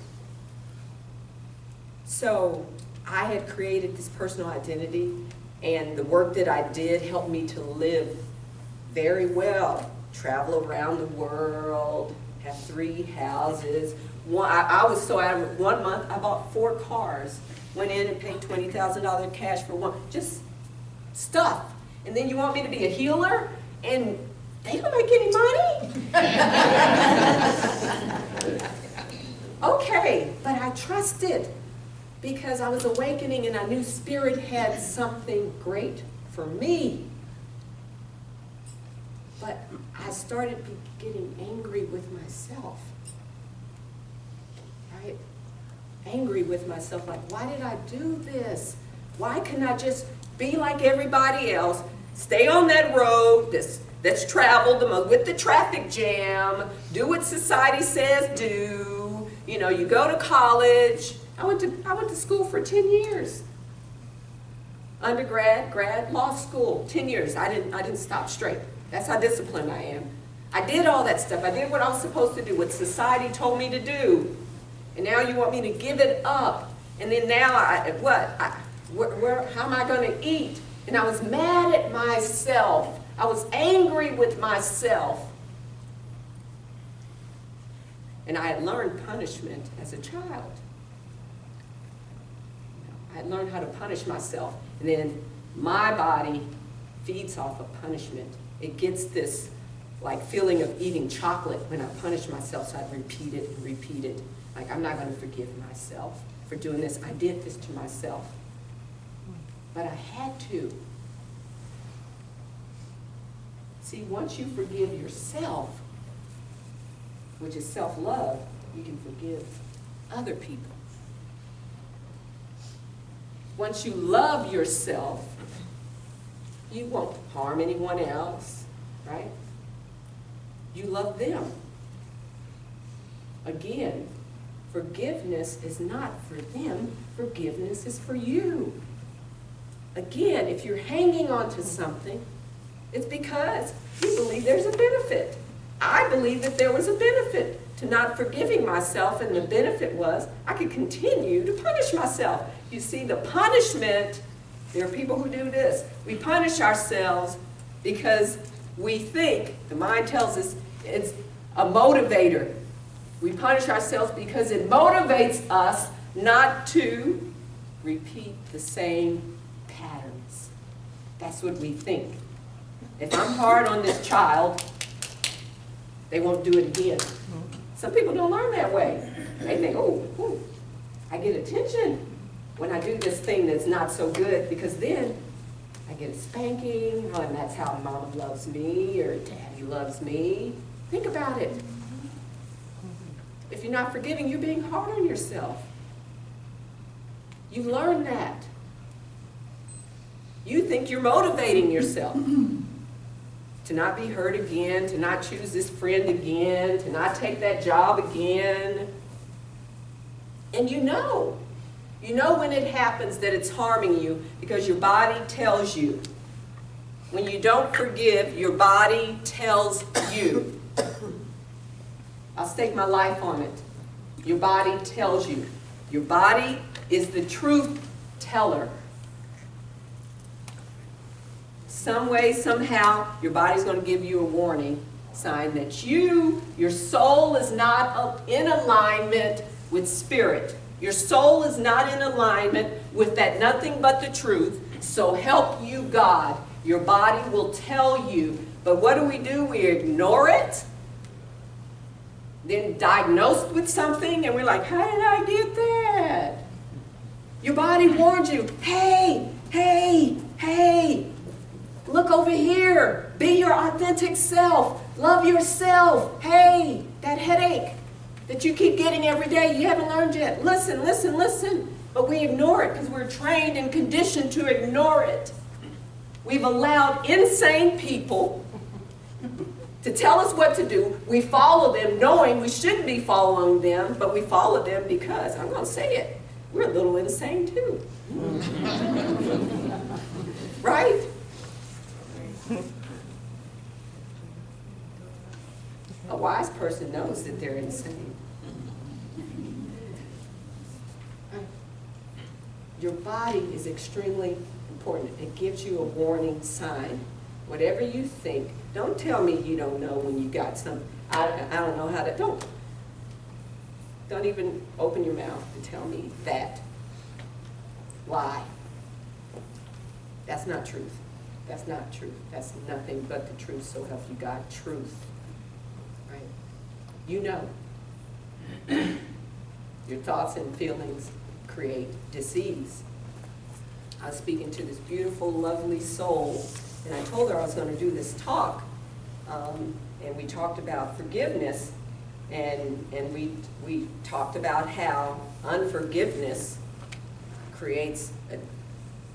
So I had created this personal identity, and the work that I did helped me to live very well. Travel around the world, have 3 houses. I was so out of 1 month, I bought 4 cars. Went in and paid $20,000 cash for one, just stuff. And then you want me to be a healer, and they don't make any money? Okay, but I trusted because I was awakening and I knew Spirit had something great for me. But I started getting angry with myself, right? Angry with myself, like, why did I do this? Why couldn't I just be like everybody else, stay on that road that's traveled with the traffic jam, do what society says do, you know, you go to college. I went to school for 10 years. Undergrad, grad, law school, 10 years. I didn't stop straight. That's how disciplined I am. I did all that stuff. I did what I was supposed to do, what society told me to do. And now you want me to give it up. And then now, how am I going to eat? And I was mad at myself. I was angry with myself. And I had learned punishment as a child. I had learned how to punish myself. And then my body feeds off of punishment. It gets this like feeling of eating chocolate when I punish myself, so I'd repeat it and repeat it. Like, I'm not going to forgive myself for doing this. I did this to myself. But I had to. See, once you forgive yourself, which is self-love, you can forgive other people. Once you love yourself, you won't harm anyone else, right? You love them. Again, forgiveness is not for them, forgiveness is for you. Again, if you're hanging on to something, it's because you believe there's a benefit. I believed that there was a benefit to not forgiving myself, and the benefit was I could continue to punish myself. You see, the punishment, there are people who do this. We punish ourselves because we think, the mind tells us, it's a motivator. We punish ourselves because it motivates us not to repeat the same patterns. That's what we think. If I'm hard on this child, they won't do it again. Some people don't learn that way. They think, oh, I get attention when I do this thing that's not so good, because then I get a spanking, oh, and that's how mama loves me or daddy loves me. Think about it. If you're not forgiving, you're being hard on yourself. You learn that. You think you're motivating yourself to not be hurt again, to not choose this friend again, to not take that job again. And you know when it happens that it's harming you, because your body tells you. When you don't forgive, your body tells you. I'll stake my life on it. Your body tells you. Your body is the truth teller. Some way, somehow, your body's going to give you a warning sign that your soul is not in alignment with spirit. Your soul is not in alignment with that nothing but the truth. So help you God. Your body will tell you. But what do? We ignore it. Then diagnosed with something, and we're like, how did I get that? Your body warned you, hey, look over here. Be your authentic self. Love yourself. Hey, that headache that you keep getting every day, you haven't learned yet. Listen. But we ignore it because we're trained and conditioned to ignore it. We've allowed insane people to tell us what to do. We follow them knowing we shouldn't be following them, but we follow them because, I'm going to say it, we're a little insane too. Right? A wise person knows that they're insane. Your body is extremely important. It gives you a warning sign. Whatever you think, don't tell me you don't know when you got something. I don't know how to, don't even open your mouth to tell me that. Lie. That's not truth. That's not truth. That's nothing but the truth, so help you God. Truth. Right? You know. Your thoughts and feelings create disease. I was speaking to this beautiful, lovely soul, and I told her I was going to do this talk, and we talked about forgiveness, and we talked about how unforgiveness creates a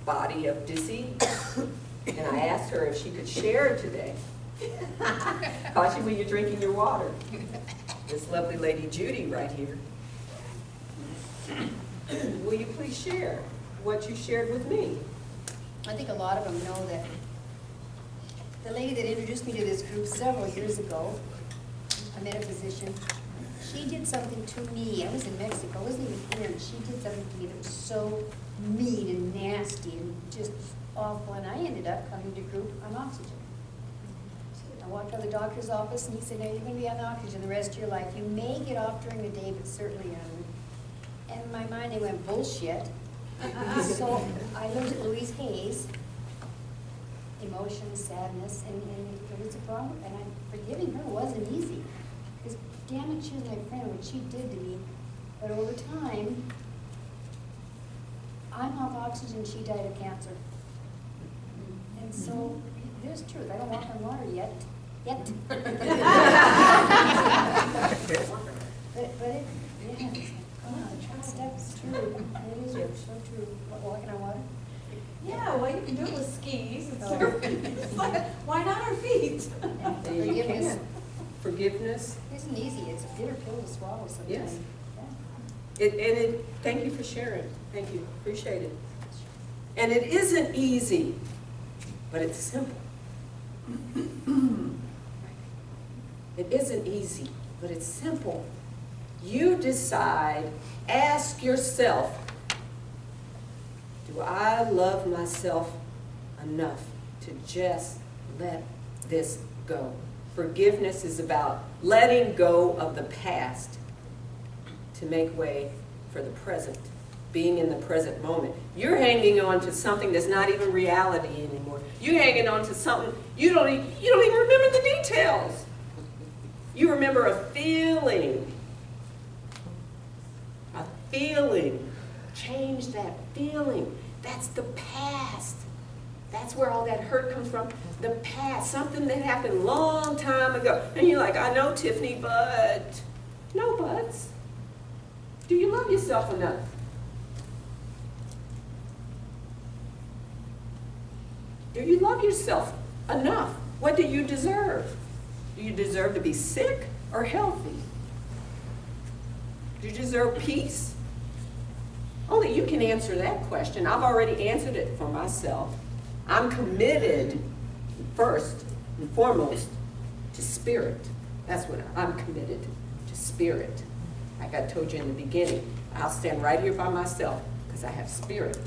body of disease. And I asked her if she could share today. Caught you when you're drinking your water. This lovely lady Judy right here. Will you please share what you shared with me? I think a lot of them know that the lady that introduced me to this group several years ago, a metaphysician, she did something to me. I was in Mexico, I wasn't even here, and she did something to me that was so mean and nasty and just awful, and I ended up coming to group on oxygen. I walked out of the doctor's office, and he said, "Now you're going to be on oxygen the rest of your life. You may get off during the day, but certainly on." And in my mind, I went, bullshit. So I looked at Louise Hayes, emotion, sadness, and it was a problem. And forgiving her wasn't easy. Because damn it, she was my friend, what she did to me. But over time, I'm off oxygen, she died of cancer. And so, there's truth. I don't walk on water yet. But it, yeah, that stuff's true. It is so true. Walking on water? Yeah, well, you can do it with skis and surfing. It's like, why not our feet? Forgiveness. Forgiveness. Isn't easy. It's a bitter pill to swallow sometimes. Yes. Thank you for sharing. Thank you. Appreciate it. And it isn't easy, but it's simple. It isn't easy, but it's simple. You decide, ask yourself, do I love myself enough to just let this go? Forgiveness is about letting go of the past to make way for the present, being in the present moment. You're hanging on to something that's not even reality anymore. You're hanging on to something, you don't even remember the details. You remember a feeling. A feeling. Change that feeling. That's the past. That's where all that hurt comes from. The past, something that happened a long time ago. And you're like, I know, Tyffany, but no buts. Do you love yourself enough? Do you love yourself enough? What do you deserve? Do you deserve to be sick or healthy? Do you deserve peace? Only you can answer that question. I've already answered it for myself. I'm committed, first and foremost, to spirit. That's what I'm committed to, spirit. Like I told you in the beginning, I'll stand right here by myself because I have spirit.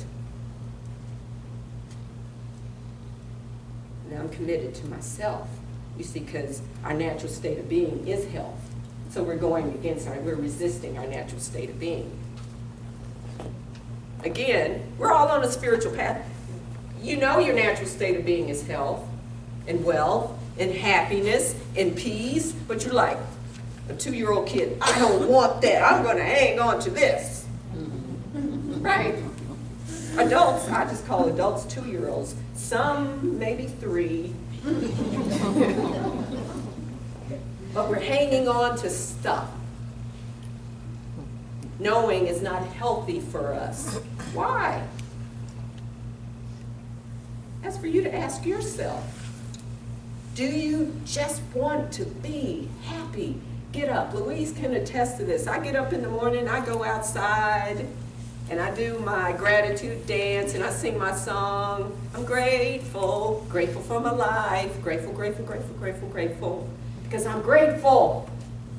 And I'm committed to myself. You see, because our natural state of being is health. So we're going against we're resisting our natural state of being. Again, we're all on a spiritual path. You know your natural state of being is health and wealth and happiness and peace, but you're like a 2-year-old kid, I don't want that. I'm going to hang on to this. Right? Adults, I just call adults 2-year-olds. Some maybe 3. But we're hanging on to stuff. Knowing is not healthy for us. Why? That's for you to ask yourself. Do you just want to be happy? Get up. Louise can attest to this. I get up in the morning, I go outside, and I do my gratitude dance, and I sing my song. I'm grateful, grateful for my life, grateful, grateful, grateful, grateful, grateful, because I'm grateful.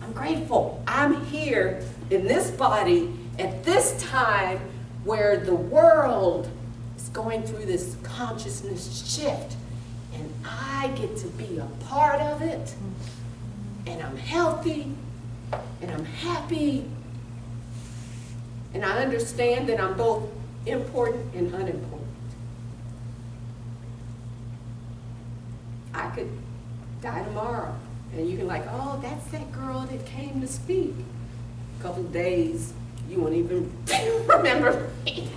I'm grateful. I'm here in this body at this time where the world is going through this consciousness shift, and I get to be a part of it, and I'm healthy, and I'm happy, and I understand that I'm both important and unimportant. I could die tomorrow, and you can like, oh, that's that girl that came to speak. A couple of days, you won't even remember me.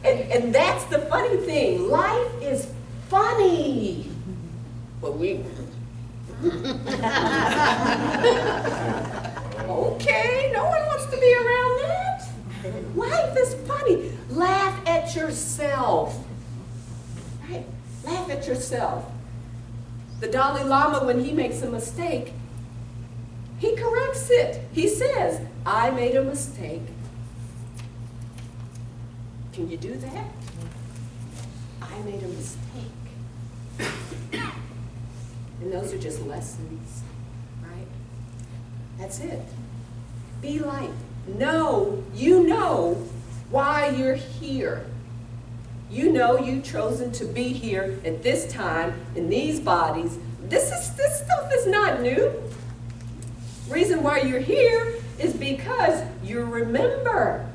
and that's the funny thing. Life is funny. But we... Okay, no one wants to be around that. Life is funny. Laugh at yourself. Right? Laugh at yourself. The Dalai Lama, when he makes a mistake, he corrects it. He says, I made a mistake. Can you do that? I made a mistake. And those are just lessons, right? That's it. Be light. You know why you're here. You know you've chosen to be here at this time, in these bodies. This stuff is not new. Reason why you're here is because you remember.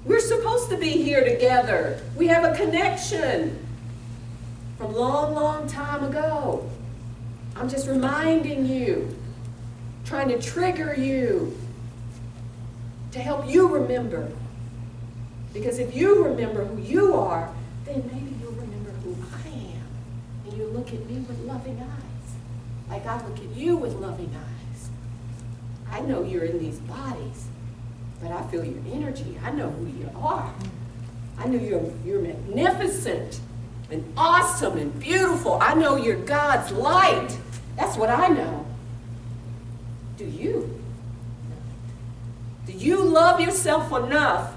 We're supposed to be here together. We have a connection from long, long time ago. I'm just reminding you, trying to trigger you to help you remember. Because if you remember who you are, then maybe you'll remember who I am. And you look at me with loving eyes, like I look at you with loving eyes. I know you're in these bodies, but I feel your energy. I know who you are. I know you're magnificent and awesome and beautiful. I know you're God's light. That's what I know. Do you? Do you love yourself enough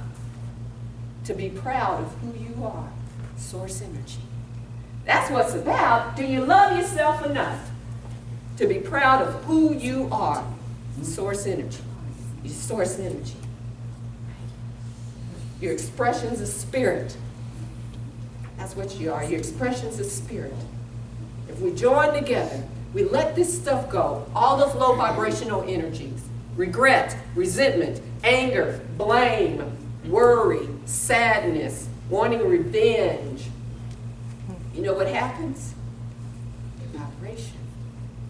to be proud of who you are? Source energy. That's what's about. Do you love yourself enough to be proud of who you are? Source energy. You source energy. Your expressions of spirit. That's what you are. Your expressions of spirit. If we join together, we let this stuff go. All those low vibrational energies. Regret, resentment, anger, blame, worry, sadness, wanting revenge. You know what happens? Your vibration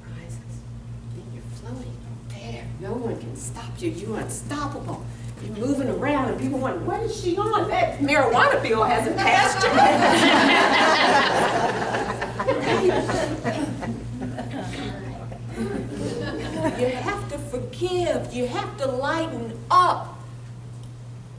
rises. And you're floating there. No one can stop you. You're unstoppable. You're moving around and people wonder, what is she on? That marijuana bill hasn't passed you. You have to forgive. You have to lighten up.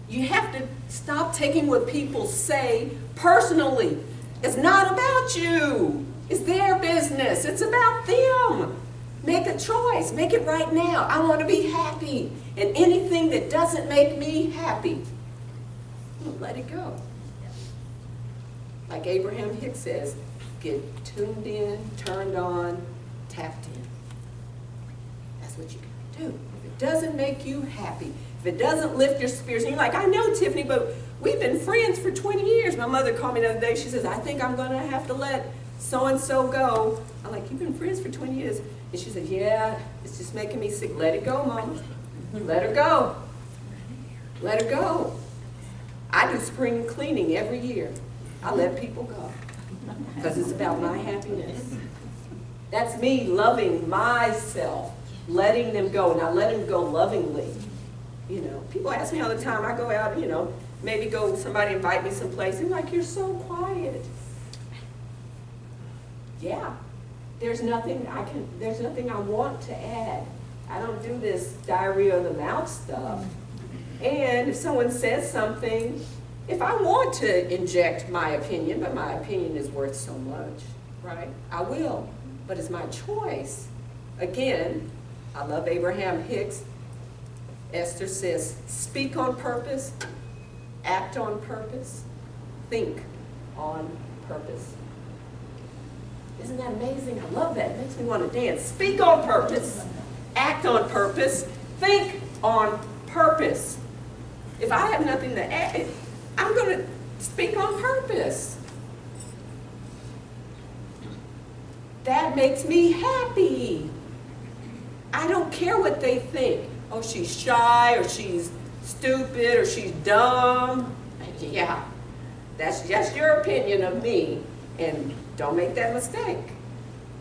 You have to stop taking what people say personally. It's not about you. It's their business. It's about them. Make a choice. Make it right now. I want to be happy. And anything that doesn't make me happy, let it go. Like Abraham Hicks says, get tuned in, turned on, tapped in. That's what you got to do. If it doesn't make you happy, if it doesn't lift your spirits, and you're like, I know, Tiffany, but we've been friends for 20 years. My mother called me the other day. She says, I think I'm going to have to let so-and-so go. I'm like, you've been friends for 20 years? And she said, yeah, it's just making me sick. Let it go, Mama. Let her go. Let her go. I do spring cleaning every year. I let people go because it's about my happiness. That's me loving myself, letting them go, and I let them go lovingly. You know, people ask me all the time. I go out, you know, maybe somebody invite me someplace, and like, you're so quiet. Yeah, there's nothing I want to add. I don't do this diarrhea of the mouth stuff. And if someone says something, if I want to inject my opinion, but my opinion is worth so much, right? I will, but it's my choice. Again, I love Abraham Hicks. Esther says, speak on purpose, act on purpose, think on purpose. Isn't that amazing? I love that. It makes me want to dance. Speak on purpose, act on purpose, think on purpose. If I have nothing to add, I'm going to speak on purpose. That makes me happy. I don't care what they think. Oh, she's shy, or she's stupid, or she's dumb. Yeah, that's just your opinion of me, and don't make that mistake.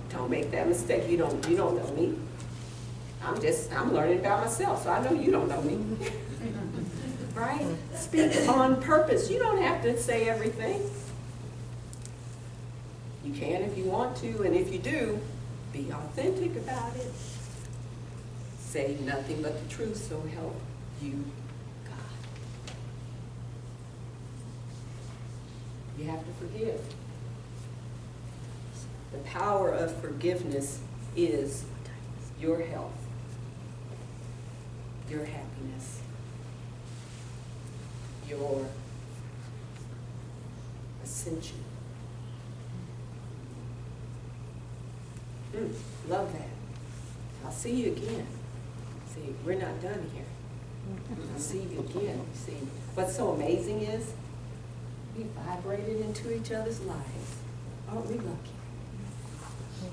Don't make that mistake. You don't know me. I'm learning about myself, so I know you don't know me. Right? Speak on purpose. You don't have to say everything. You can if you want to, and if you do, be authentic about it. Say nothing but the truth, so help you God. You have to forgive. The power of forgiveness is your health, your happiness, your ascension. Love that. I'll see you again. See, we're not done here. I'll see you again. See, what's so amazing is we vibrated into each other's lives. Aren't we lucky?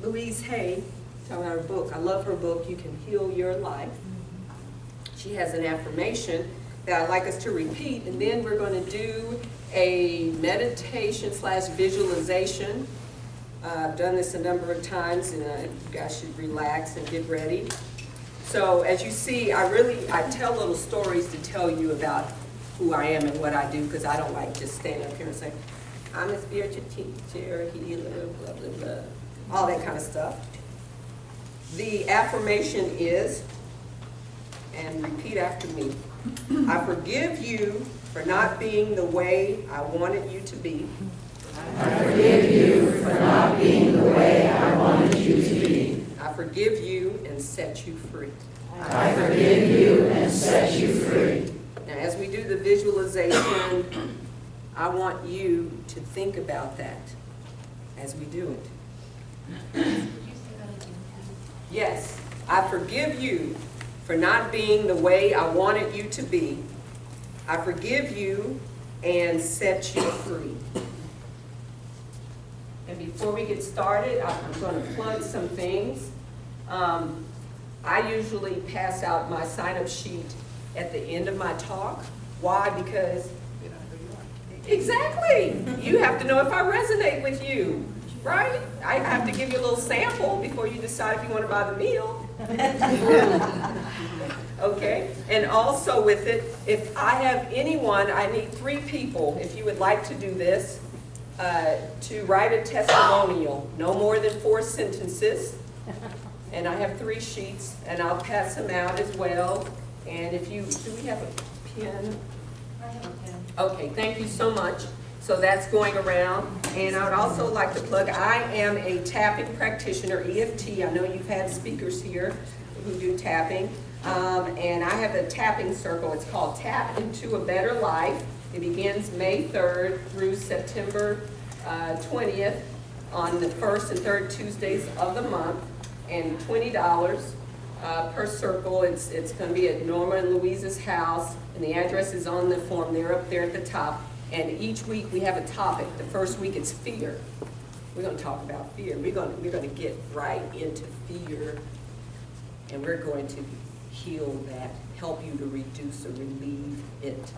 Louise Hay, talking about her book, I love her book, You Can Heal Your Life. She has an affirmation that I'd like us to repeat, and then we're going to do a meditation / visualization. I've done this a number of times, and you guys should relax and get ready. So as you see, I tell little stories to tell you about who I am and what I do, because I don't like just standing up here and saying, I'm a spiritual teacher, healer, blah, blah, blah, all that kind of stuff. The affirmation is, and repeat after me, I forgive you for not being the way I wanted you to be. I forgive you for not being the way I wanted you to be. I forgive you and set you free. I forgive you and set you free. Now, as we do the visualization, I want you to think about that. as we do it. Yes, I forgive you for not being the way I wanted you to be. I forgive you and set you free. And before we get started, I'm going to plug some things. I usually pass out my sign-up sheet at the end of my talk. Why? Because, exactly, you have to know if I resonate with you, right? I have to give you a little sample before you decide if you want to buy the meal. Okay, and also with it, if I have anyone, I need 3 people, if you would like to do this, to write a testimonial, no more than 4 sentences. And I have 3 sheets, and I'll pass them out as well. And if you, do we have a pen? I have a pen. Okay, thank you so much. So that's going around. And I would also like to plug, I am a tapping practitioner, EFT. I know you've had speakers here who do tapping. And I have a tapping circle. It's called Tap Into a Better Life. It begins May 3rd through September 20th on the 1st and 3rd Tuesdays of the month, and $20 per circle. It's going to be at Norma and Louise's house, and the address is on the form. They're up there at the top. And each week we have a topic. The first week it's fear. We're going to talk about fear. We're going to get right into fear, and we're going to heal that, help you to reduce or relieve it.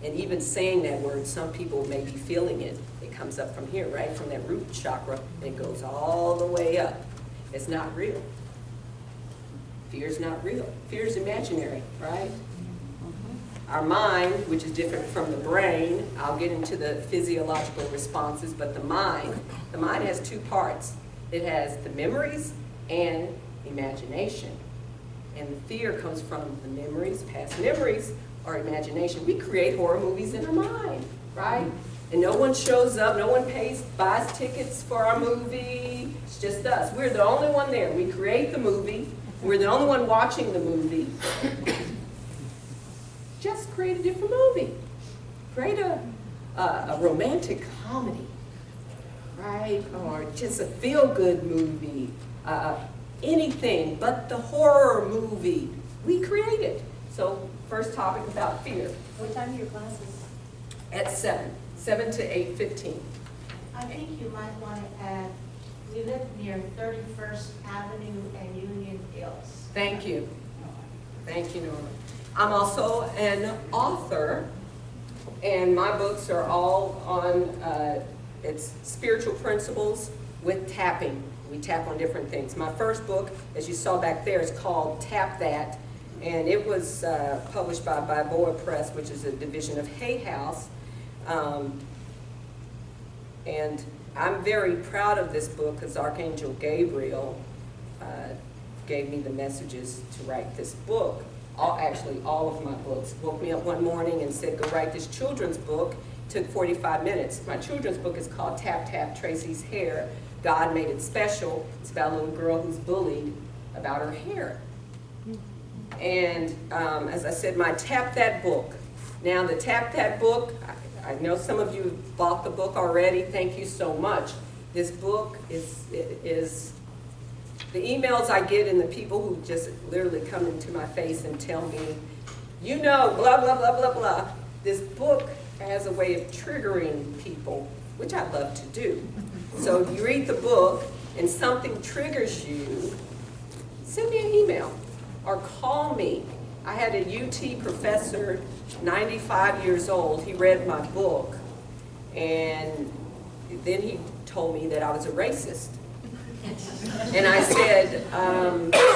And even saying that word, some people may be feeling it. It comes up from here, right? From that root chakra, and it goes all the way up. It's not real. Fear's not real. Fear's imaginary, right? Our mind, which is different from the brain, I'll get into the physiological responses, but the mind has 2 parts. It has the memories and imagination. And the fear comes from the memories, past memories, or imagination. We create horror movies in our mind, right? And no one shows up, no one buys tickets for our movie. It's just us. We're the only one there. We create the movie. We're the only one watching the movie. Just create a different movie. Create a romantic comedy, right? Or just a feel-good movie. Anything but the horror movie. We create it. So first topic about fear. What time are your classes? At 7 to 8:15. I think you might want to add, we live near 31st Avenue and Union Hills. Thank you. Thank you, Norma. I'm also an author, and my books are all on, it's spiritual principles with tapping. We tap on different things. My first book, as you saw back there, is called Tap That, and it was published by Balboa Press, which is a division of Hay House. And I'm very proud of this book because Archangel Gabriel gave me the messages to write this book. Actually, all of my books. Woke me up one morning and said, go write this children's book. It took 45 minutes. My children's book is called Tap Tap Tracy's Hair. God Made It Special. It's about a little girl who's bullied about her hair. And as I said, my Tap That book. Now the Tap That book, I know some of you have bought the book already. Thank you so much. This book is the emails I get and the people who just literally come into my face and tell me, you know, blah, blah, blah, blah, blah. This book has a way of triggering people, which I love to do. So if you read the book and something triggers you, send me an email or call me. I had a UT professor, 95 years old. He read my book, and then he told me that I was a racist. And I said,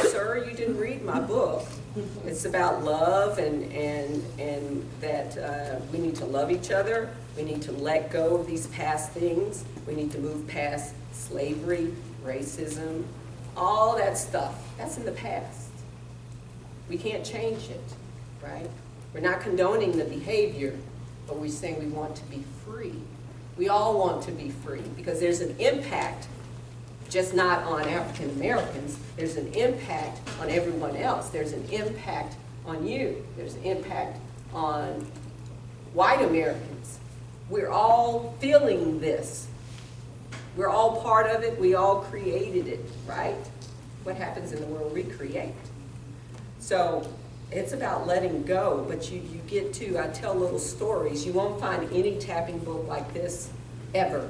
sir, you didn't read my book. It's about love and that we need to love each other. We need to let go of these past things. We need to move past slavery, racism, all that stuff. That's in the past. We can't change it, right? We're not condoning the behavior, but we're saying we want to be free. We all want to be free because there's an impact, just not on African Americans. There's an impact on everyone else. There's an impact on you. There's an impact on white Americans. We're all feeling this. We're all part of it. We all created it, right? What happens in the world, we create. So it's about letting go, but you get to, I tell little stories. You won't find any tapping book like this ever,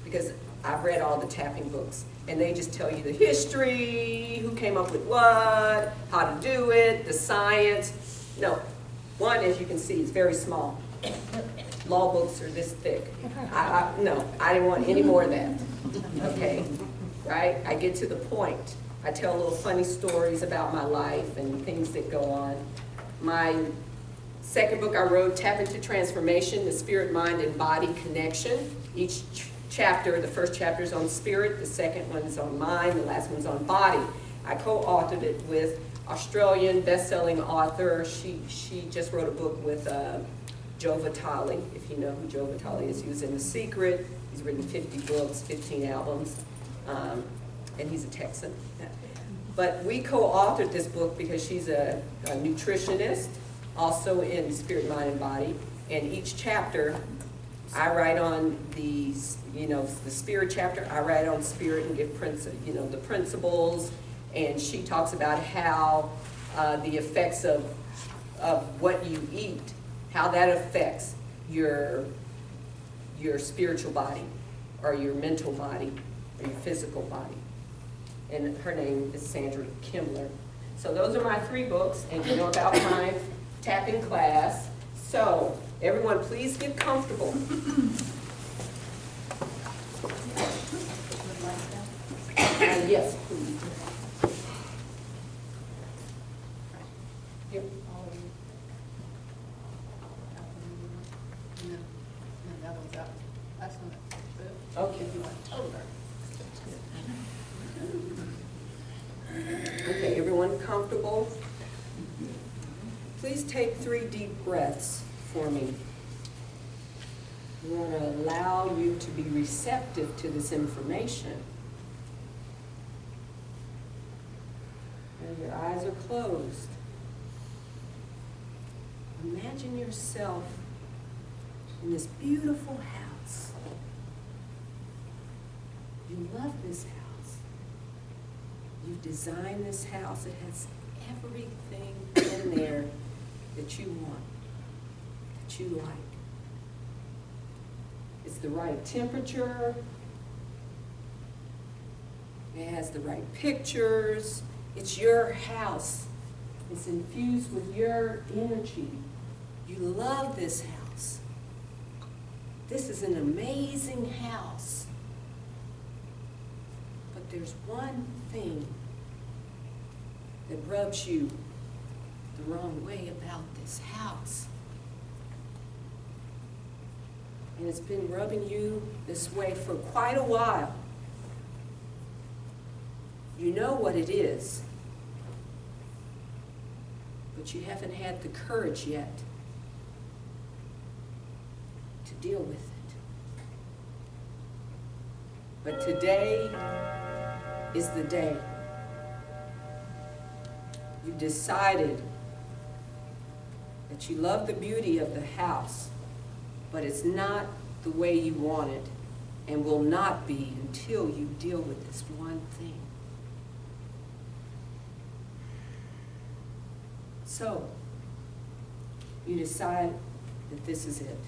because I've read all the tapping books, and they just tell you the history, who came up with what, how to do it, the science. No, one, as you can see, is very small. Law books are this thick. No, I didn't want any more of that, okay? Right? I get to the point. I tell little funny stories about my life and things that go on. My second book I wrote, Tap into Transformation, the Spirit, Mind, and Body Connection. Each chapter, the first chapter is on spirit, the second one's on mind, the last one's on body. I co-authored it with Australian best-selling author. She just wrote a book with Joe Vitale, if you know who Joe Vitale is. He was in The Secret. He's written 50 books, 15 albums, and he's a Texan. But we co-authored this book because she's a nutritionist, also in spirit, mind, and body. And each chapter, I write on the spirit chapter. I write on spirit and give the principles. And she talks about how the effects of what you eat, how that affects your spiritual body, or your mental body, or your physical body. And her name is Sandra Kimler. So those are my 3 books, and you know about my tapping class. So everyone, please get comfortable. Yes, please. Here. No, that one's up. That's not Okay. Okay, everyone comfortable? Please take 3 deep breaths for me. We want to allow you to be receptive to this information. And your eyes are closed. Imagine yourself in this beautiful house. You love this house. You've designed this house. It has everything in there that you want, that you like. It's the right temperature. It has the right pictures. It's your house. It's infused with your energy. You love this house. This is an amazing house. But there's one thing that rubs you the wrong way about this house. And it's been rubbing you this way for quite a while. You know what it is, but you haven't had the courage yet to deal with it. But today is the day. You decided that you love the beauty of the house, but it's not the way you want it, and will not be until you deal with this one thing. So, you decide that this is it.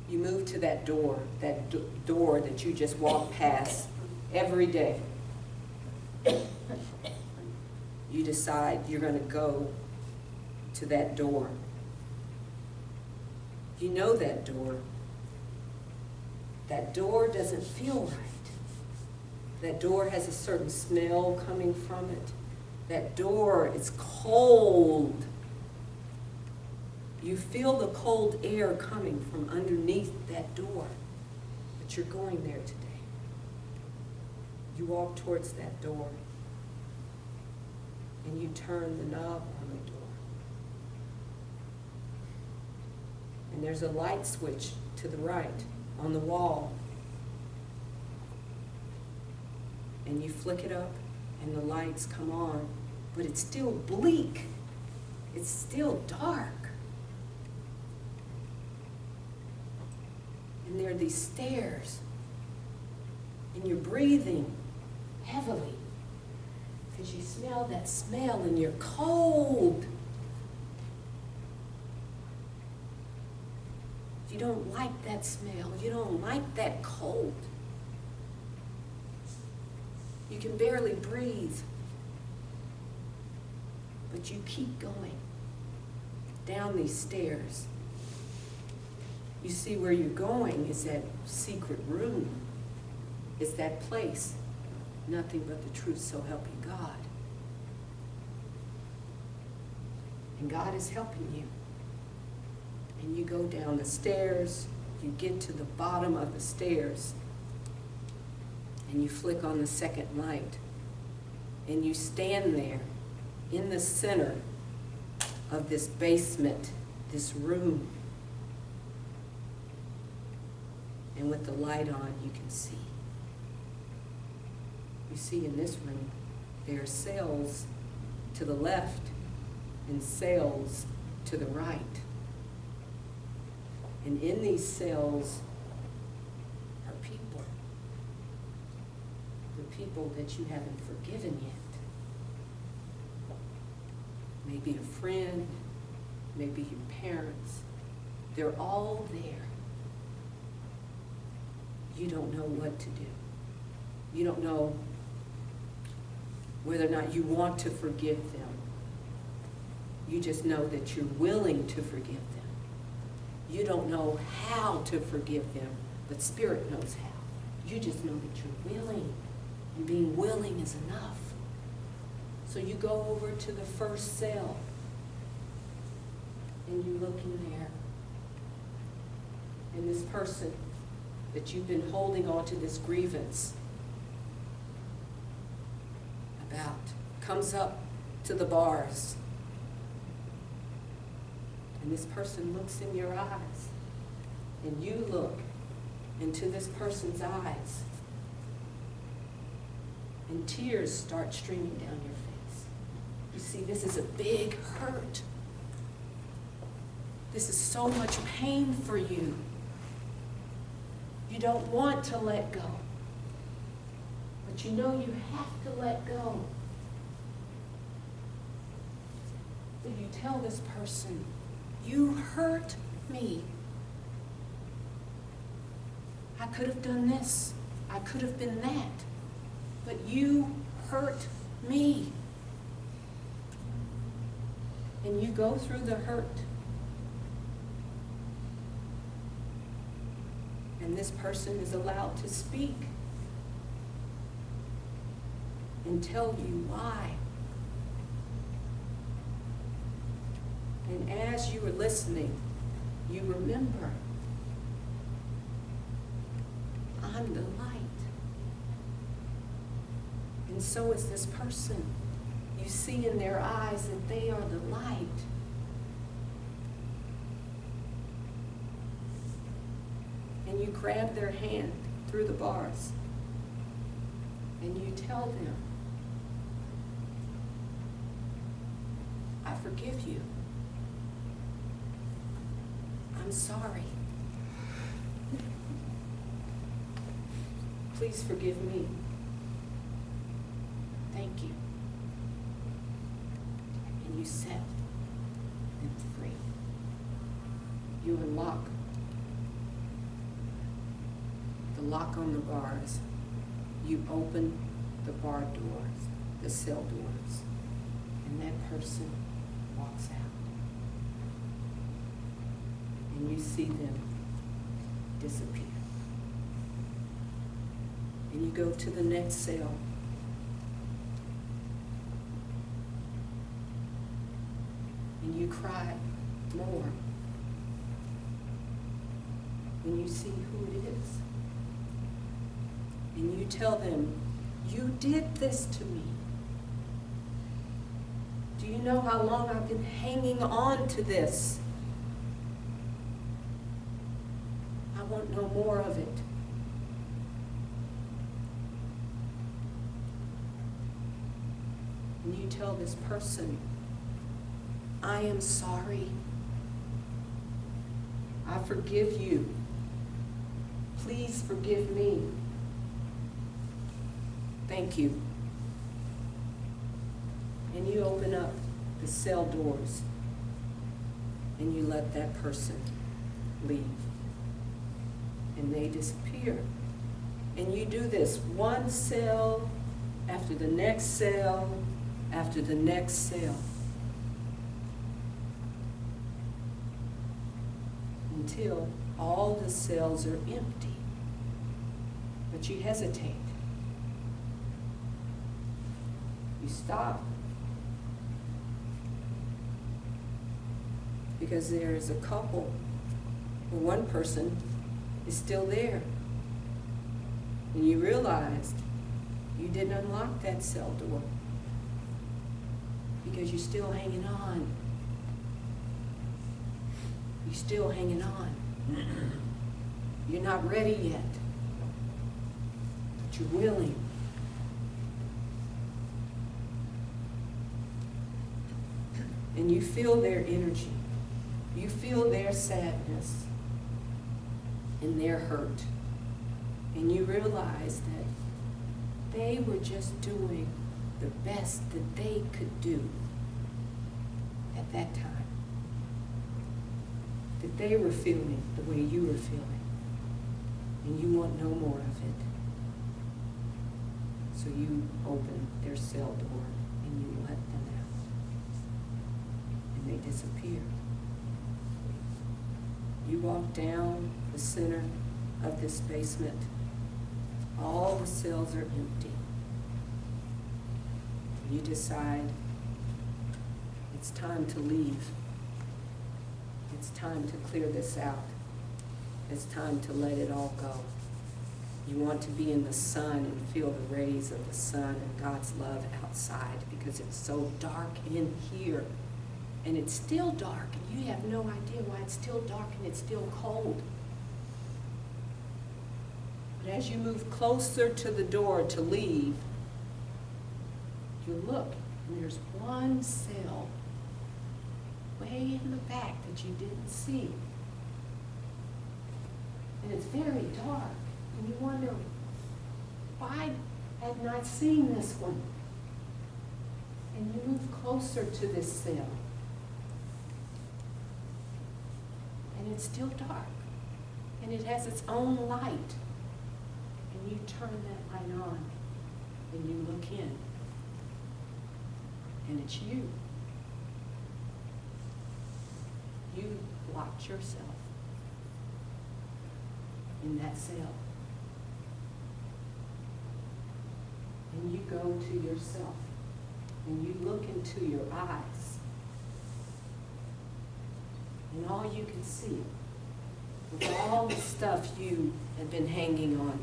You move to that door that you just walk past every day. You decide you're going to go to that door. You know that door. That door doesn't feel right. That door has a certain smell coming from it. That door is cold. You feel the cold air coming from underneath that door, but you're going there today. You walk towards that door, and you turn the knob on the door. And there's a light switch to the right on the wall. And you flick it up, and the lights come on, but it's still bleak. It's still dark. And there are these stairs. And you're breathing heavily because you smell that smell and you're cold. You don't like that smell. You don't like that cold. You can barely breathe. But you keep going down these stairs. You see where you're going is that secret room. It's that place. Nothing but the truth, so help you God. And God is helping you. And you go down the stairs, you get to the bottom of the stairs, and you flick on the second light, and you stand there in the center of this basement, this room. And with the light on, you can see. You see in this room, there are cells to the left and cells to the right. And in these cells are people. The people that you haven't forgiven yet. Maybe a friend, maybe your parents. They're all there. You don't know what to do. You don't know whether or not you want to forgive them. You just know that you're willing to forgive them. You don't know how to forgive them, but Spirit knows how. You just know that you're willing, and being willing is enough. So you go over to the first cell, and you look in there, and this person that you've been holding on to this grievance about comes up to the bars. And this person looks in your eyes, and you look into this person's eyes, and tears start streaming down your face. You see, this is a big hurt. This is so much pain for you. You don't want to let go, but you know you have to let go. So you tell this person, you hurt me. I could have done this. I could have been that. But you hurt me. And you go through the hurt. And this person is allowed to speak and tell you why. And as you are listening, you remember, I'm the light. And so is this person. You see in their eyes that they are the light. And you grab their hand through the bars, and you tell them, I forgive you. I'm sorry. Please forgive me. Thank you. And you set them free. You unlock the lock on the bars. You open the bar doors, the cell doors, and that person walks out. And you see them disappear. And you go to the next cell. And you cry more. And you see who it is. And you tell them, you did this to me. Do you know how long I've been hanging on to this? I want no more of it. And you tell this person, I am sorry. I forgive you. Please forgive me. Thank you. And you open up the cell doors and you let that person leave. And they disappear. And you do this one cell after the next cell after the next cell. Until all the cells are empty. But you hesitate. You stop. Because there is a couple, or one person is still there. And you realized you didn't unlock that cell door. Because you're still hanging on. You're still hanging on. You're not ready yet. But you're willing. And you feel their energy. You feel their sadness and their hurt. And you realize that they were just doing the best that they could do at that time. That they were feeling the way you were feeling. And you want no more of it. So you open their cell door and you let them out. And they disappear. You walk down the center of this basement. All the cells are empty. You decide it's time to leave. It's time to clear this out. It's time to let it all go. You want to be in the sun and feel the rays of the sun and God's love outside because it's so dark in here. And it's still dark, and you have no idea why it's still dark and it's still cold. But as you move closer to the door to leave, you look, and there's one cell way in the back that you didn't see. And it's very dark, and you wonder, why hadn't I seen this one? And you move closer to this cell. And it's still dark. And it has its own light. And you turn that light on. And you look in. And it's you. You locked yourself in that cell. And you go to yourself. And you look into your eyes. And all you can see with all the stuff you have been hanging on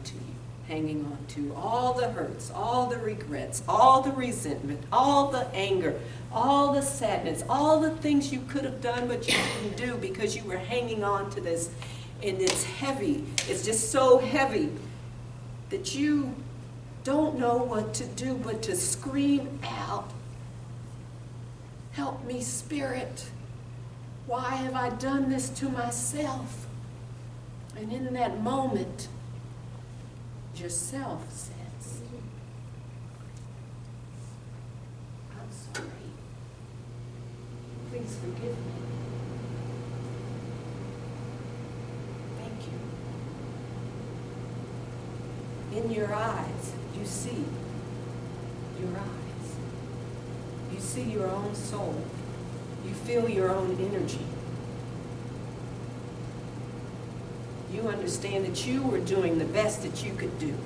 to, all the hurts, all the regrets, all the resentment, all the anger, all the sadness, all the things you could have done but you didn't do because you were hanging on to this. And it's heavy. It's just so heavy that you don't know what to do but to scream out, "Help me, Spirit. Why have I done this to myself?" And in that moment, yourself says, "I'm sorry. Please forgive me. Thank you." In your eyes, you see your eyes. You see your own soul. You feel your own energy. You understand that you were doing the best that you could do.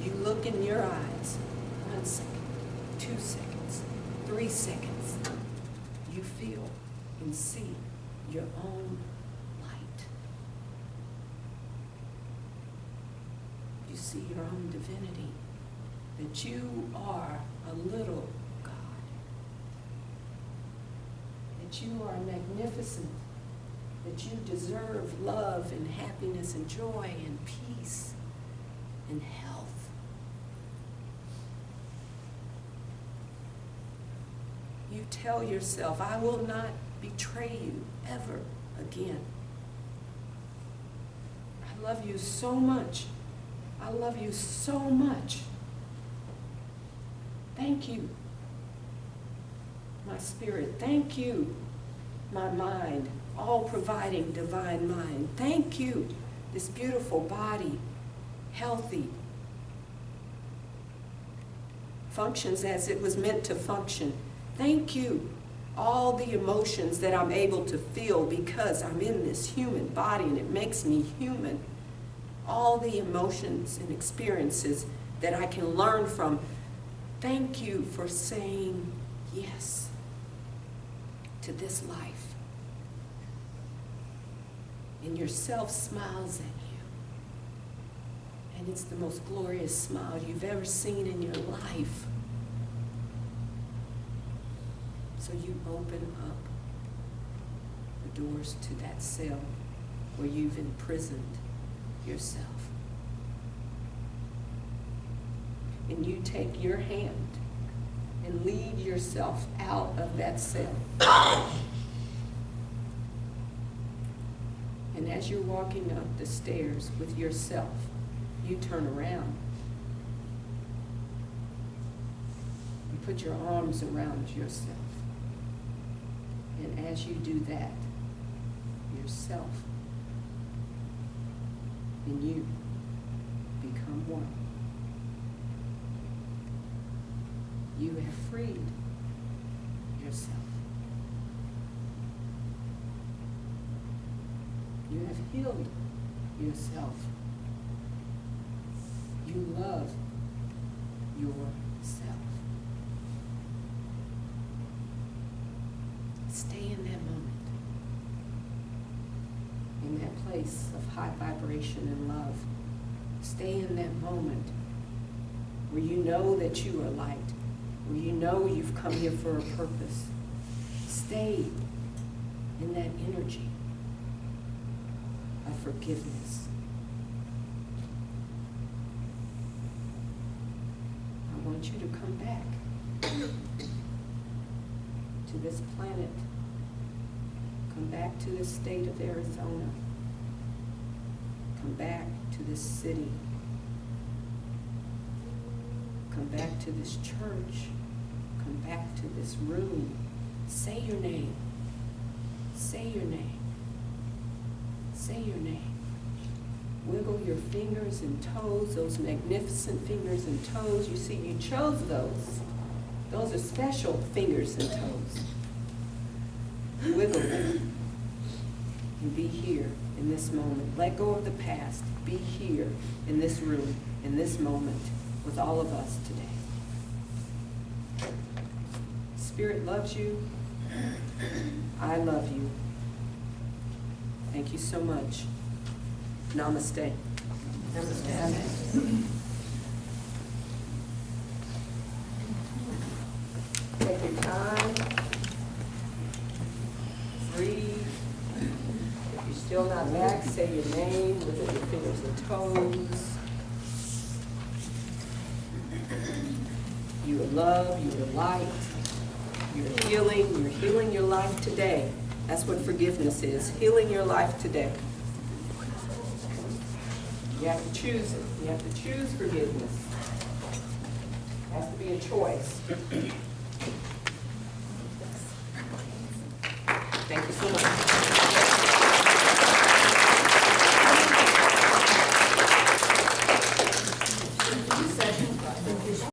You look in your eyes, 1 second, 2 seconds, 3 seconds. You feel and see your own light. You see your own divinity, that you are a little God. That you are magnificent, that you deserve love and happiness and joy and peace and health. You tell yourself, "I will not betray you ever again. I love you so much. I love you so much. Thank you, my spirit. Thank you, my mind, all-providing divine mind. Thank you, this beautiful body, healthy, functions as it was meant to function. Thank you, all the emotions that I'm able to feel because I'm in this human body and it makes me human. All the emotions and experiences that I can learn from. Thank you for saying yes to this life. And yourself smiles at you. And it's the most glorious smile you've ever seen in your life. So you open up the doors to that cell where you've imprisoned yourself. And you take your hand and lead yourself out of that cell. And as you're walking up the stairs with yourself, you turn around. You put your arms around yourself. And as you do that, yourself and you become one. You have freed yourself. You have healed yourself. You love yourself. Stay in that moment, in that place of high vibration and love. Stay in that moment where you know that you are light, where you know you've come here for a purpose. Stay in that energy of forgiveness. I want you to come back to this planet. Come back to this state of Arizona. Come back to this city. Come back to this church. Come back to this room. Say your name. Say your name. Say your name. Wiggle your fingers and toes, those magnificent fingers and toes. You see, you chose those. Those are special fingers and toes. Wiggle them and be here in this moment. Let go of the past. Be here in this room, in this moment, with all of us today. Spirit loves you. I love you. Thank you so much. Namaste. Namaste. Take your time. Breathe. If you're still not back, say your name, wiggle your fingers and toes. You are love, you are light, you're healing your life today. That's what forgiveness is, healing your life today. You have to choose it. You have to choose forgiveness. It has to be a choice.